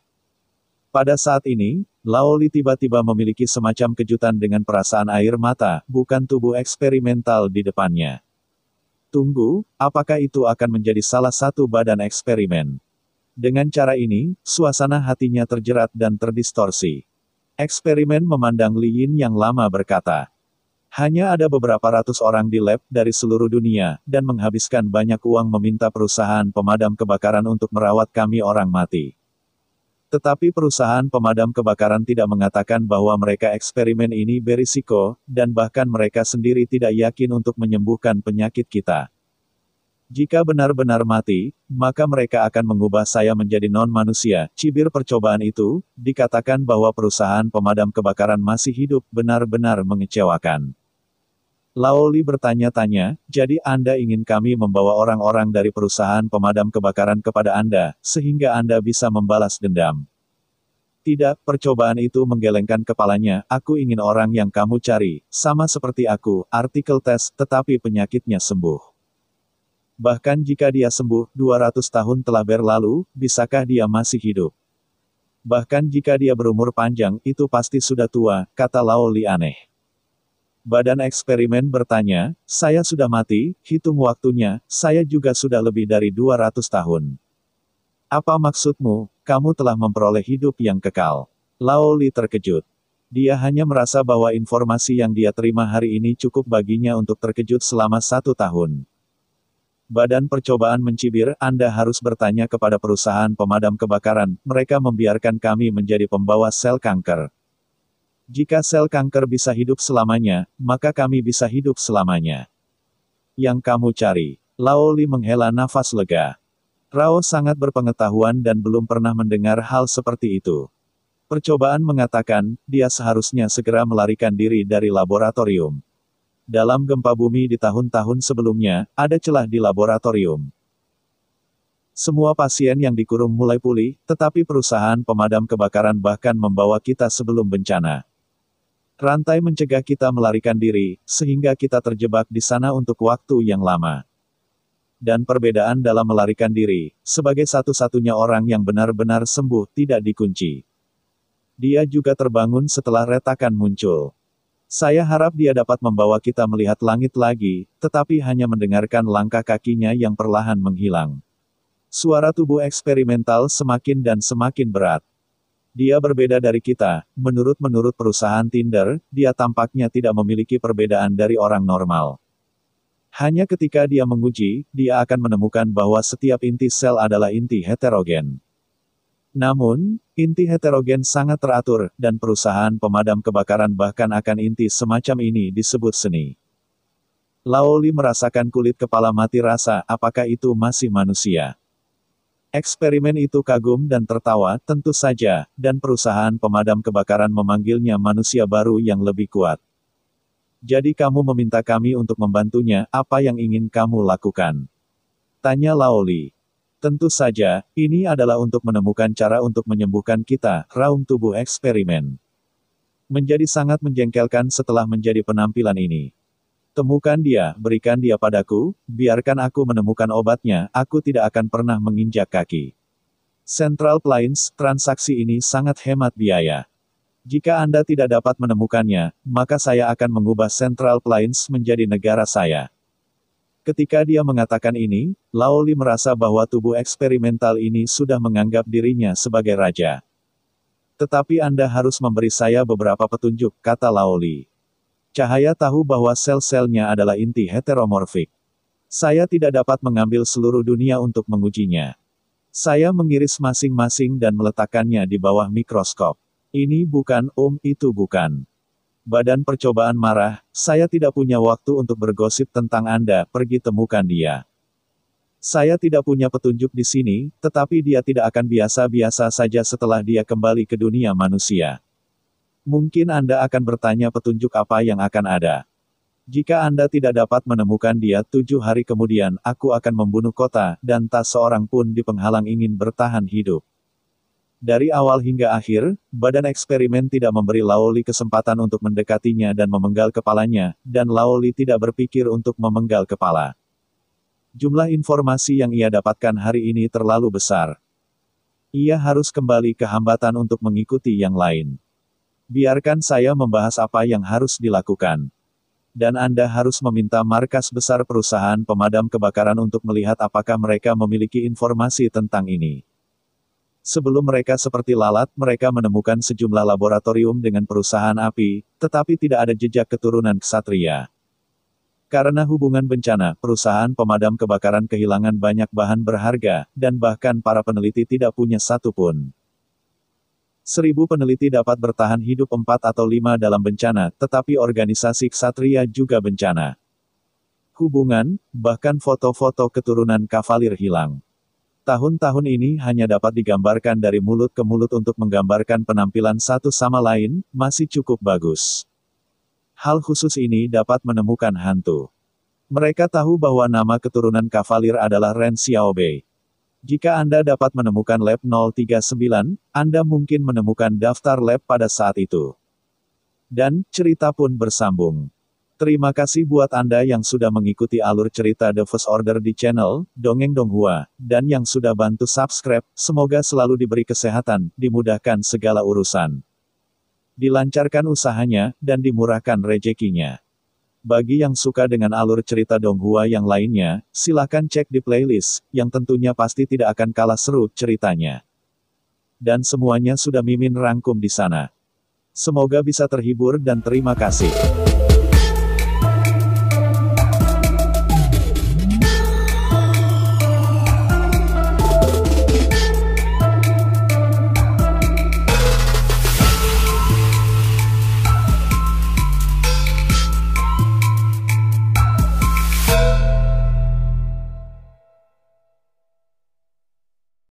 Pada saat ini, Lao Li tiba-tiba memiliki semacam kejutan dengan perasaan air mata, bukan tubuh eksperimental di depannya. Tunggu, apakah itu akan menjadi salah satu badan eksperimen? Dengan cara ini, suasana hatinya terjerat dan terdistorsi. Eksperimen memandang Li Yin yang lama berkata, hanya ada beberapa ratus orang di lab dari seluruh dunia, dan menghabiskan banyak uang meminta perusahaan pemadam kebakaran untuk merawat kami orang mati. Tetapi perusahaan pemadam kebakaran tidak mengatakan bahwa mereka eksperimen ini berisiko, dan bahkan mereka sendiri tidak yakin untuk menyembuhkan penyakit kita. Jika benar-benar mati, maka mereka akan mengubah saya menjadi non-manusia. Cibir percobaan itu, dikatakan bahwa perusahaan pemadam kebakaran masih hidup, benar-benar mengecewakan. Lao Li bertanya-tanya, jadi Anda ingin kami membawa orang-orang dari perusahaan pemadam kebakaran kepada Anda, sehingga Anda bisa membalas dendam. Tidak, percobaan itu menggelengkan kepalanya, aku ingin orang yang kamu cari, sama seperti aku, artikel tes, tetapi penyakitnya sembuh. Bahkan jika dia sembuh, 200 tahun telah berlalu, bisakah dia masih hidup? Bahkan jika dia berumur panjang, itu pasti sudah tua, kata Lao Li aneh. Badan eksperimen bertanya, saya sudah mati, hitung waktunya, saya juga sudah lebih dari 200 tahun. Apa maksudmu, kamu telah memperoleh hidup yang kekal? Lao Li terkejut. Dia hanya merasa bahwa informasi yang dia terima hari ini cukup baginya untuk terkejut selama 1 tahun. Badan percobaan mencibir, Anda harus bertanya kepada perusahaan pemadam kebakaran, mereka membiarkan kami menjadi pembawa sel kanker. Jika sel kanker bisa hidup selamanya, maka kami bisa hidup selamanya. Yang kamu cari. Lao Li menghela nafas lega. Rao sangat berpengetahuan dan belum pernah mendengar hal seperti itu. Percobaan mengatakan, dia seharusnya segera melarikan diri dari laboratorium. Dalam gempa bumi di tahun-tahun sebelumnya, ada celah di laboratorium. Semua pasien yang dikurung mulai pulih, tetapi perusahaan pemadam kebakaran bahkan membawa kita sebelum bencana. Rantai mencegah kita melarikan diri, sehingga kita terjebak di sana untuk waktu yang lama. Dan perbedaan dalam melarikan diri, sebagai satu-satunya orang yang benar-benar sembuh, tidak dikunci. Dia juga terbangun setelah retakan muncul. Saya harap dia dapat membawa kita melihat langit lagi, tetapi hanya mendengarkan langkah kakinya yang perlahan menghilang. Suara tubuh eksperimental semakin dan semakin berat. Dia berbeda dari kita, menurut perusahaan Tinder, dia tampaknya tidak memiliki perbedaan dari orang normal. Hanya ketika dia menguji, dia akan menemukan bahwa setiap inti sel adalah inti heterogen. Namun, inti heterogen sangat teratur, dan perusahaan pemadam kebakaran bahkan akan inti semacam ini disebut seni. Lao Li merasakan kulit kepala mati rasa, apakah itu masih manusia? Eksperimen itu kagum dan tertawa, tentu saja, dan perusahaan pemadam kebakaran memanggilnya manusia baru yang lebih kuat. Jadi kamu meminta kami untuk membantunya, apa yang ingin kamu lakukan? Tanya Lao Li. Tentu saja, ini adalah untuk menemukan cara untuk menyembuhkan kita, raung tubuh eksperimen. Menjadi sangat menjengkelkan setelah menjadi penampilan ini. Temukan dia, berikan dia padaku, biarkan aku menemukan obatnya, aku tidak akan pernah menginjak kaki. Central Plains, transaksi ini sangat hemat biaya. Jika Anda tidak dapat menemukannya, maka saya akan mengubah Central Plains menjadi negara saya. Ketika dia mengatakan ini, Lao Li merasa bahwa tubuh eksperimental ini sudah menganggap dirinya sebagai raja. Tetapi Anda harus memberi saya beberapa petunjuk, kata Lao Li. Cahaya tahu bahwa sel-selnya adalah inti heteromorfik. Saya tidak dapat mengambil seluruh dunia untuk mengujinya. Saya mengiris masing-masing dan meletakkannya di bawah mikroskop. Ini bukan, itu bukan. Badan percobaan marah, saya tidak punya waktu untuk bergosip tentang Anda, pergi temukan dia. Saya tidak punya petunjuk di sini, tetapi dia tidak akan biasa-biasa saja setelah dia kembali ke dunia manusia. Mungkin Anda akan bertanya petunjuk apa yang akan ada. Jika Anda tidak dapat menemukan dia 7 hari kemudian, aku akan membunuh kota, dan tak seorang pun di penghalang ingin bertahan hidup. Dari awal hingga akhir, badan eksperimen tidak memberi Laoli kesempatan untuk mendekatinya dan memenggal kepalanya, dan Laoli tidak berpikir untuk memenggal kepala. Jumlah informasi yang ia dapatkan hari ini terlalu besar. Ia harus kembali ke hambatan untuk mengikuti yang lain. Biarkan saya membahas apa yang harus dilakukan. Dan Anda harus meminta markas besar perusahaan pemadam kebakaran untuk melihat apakah mereka memiliki informasi tentang ini. Sebelum mereka seperti lalat, mereka menemukan sejumlah laboratorium dengan perusahaan api, tetapi tidak ada jejak keturunan ksatria. Karena hubungan bencana, perusahaan pemadam kebakaran kehilangan banyak bahan berharga, dan bahkan para peneliti tidak punya satu pun. 1000 peneliti dapat bertahan hidup 4 atau 5 dalam bencana, tetapi organisasi ksatria juga bencana. Hubungan, bahkan foto-foto keturunan kavalir hilang. Tahun-tahun ini hanya dapat digambarkan dari mulut ke mulut untuk menggambarkan penampilan satu sama lain, masih cukup bagus. Hal khusus ini dapat menemukan hantu. Mereka tahu bahwa nama keturunan kavalir adalah Ren Xiaobei. Jika Anda dapat menemukan lab 039, Anda mungkin menemukan daftar lab pada saat itu. Dan, cerita pun bersambung. Terima kasih buat Anda yang sudah mengikuti alur cerita The First Order di channel Dongeng Donghua, dan yang sudah bantu subscribe. Semoga selalu diberi kesehatan, dimudahkan segala urusan, dilancarkan usahanya, dan dimurahkan rezekinya. Bagi yang suka dengan alur cerita Donghua yang lainnya, silakan cek di playlist, yang tentunya pasti tidak akan kalah seru ceritanya. Dan semuanya sudah Mimin rangkum di sana. Semoga bisa terhibur dan terima kasih.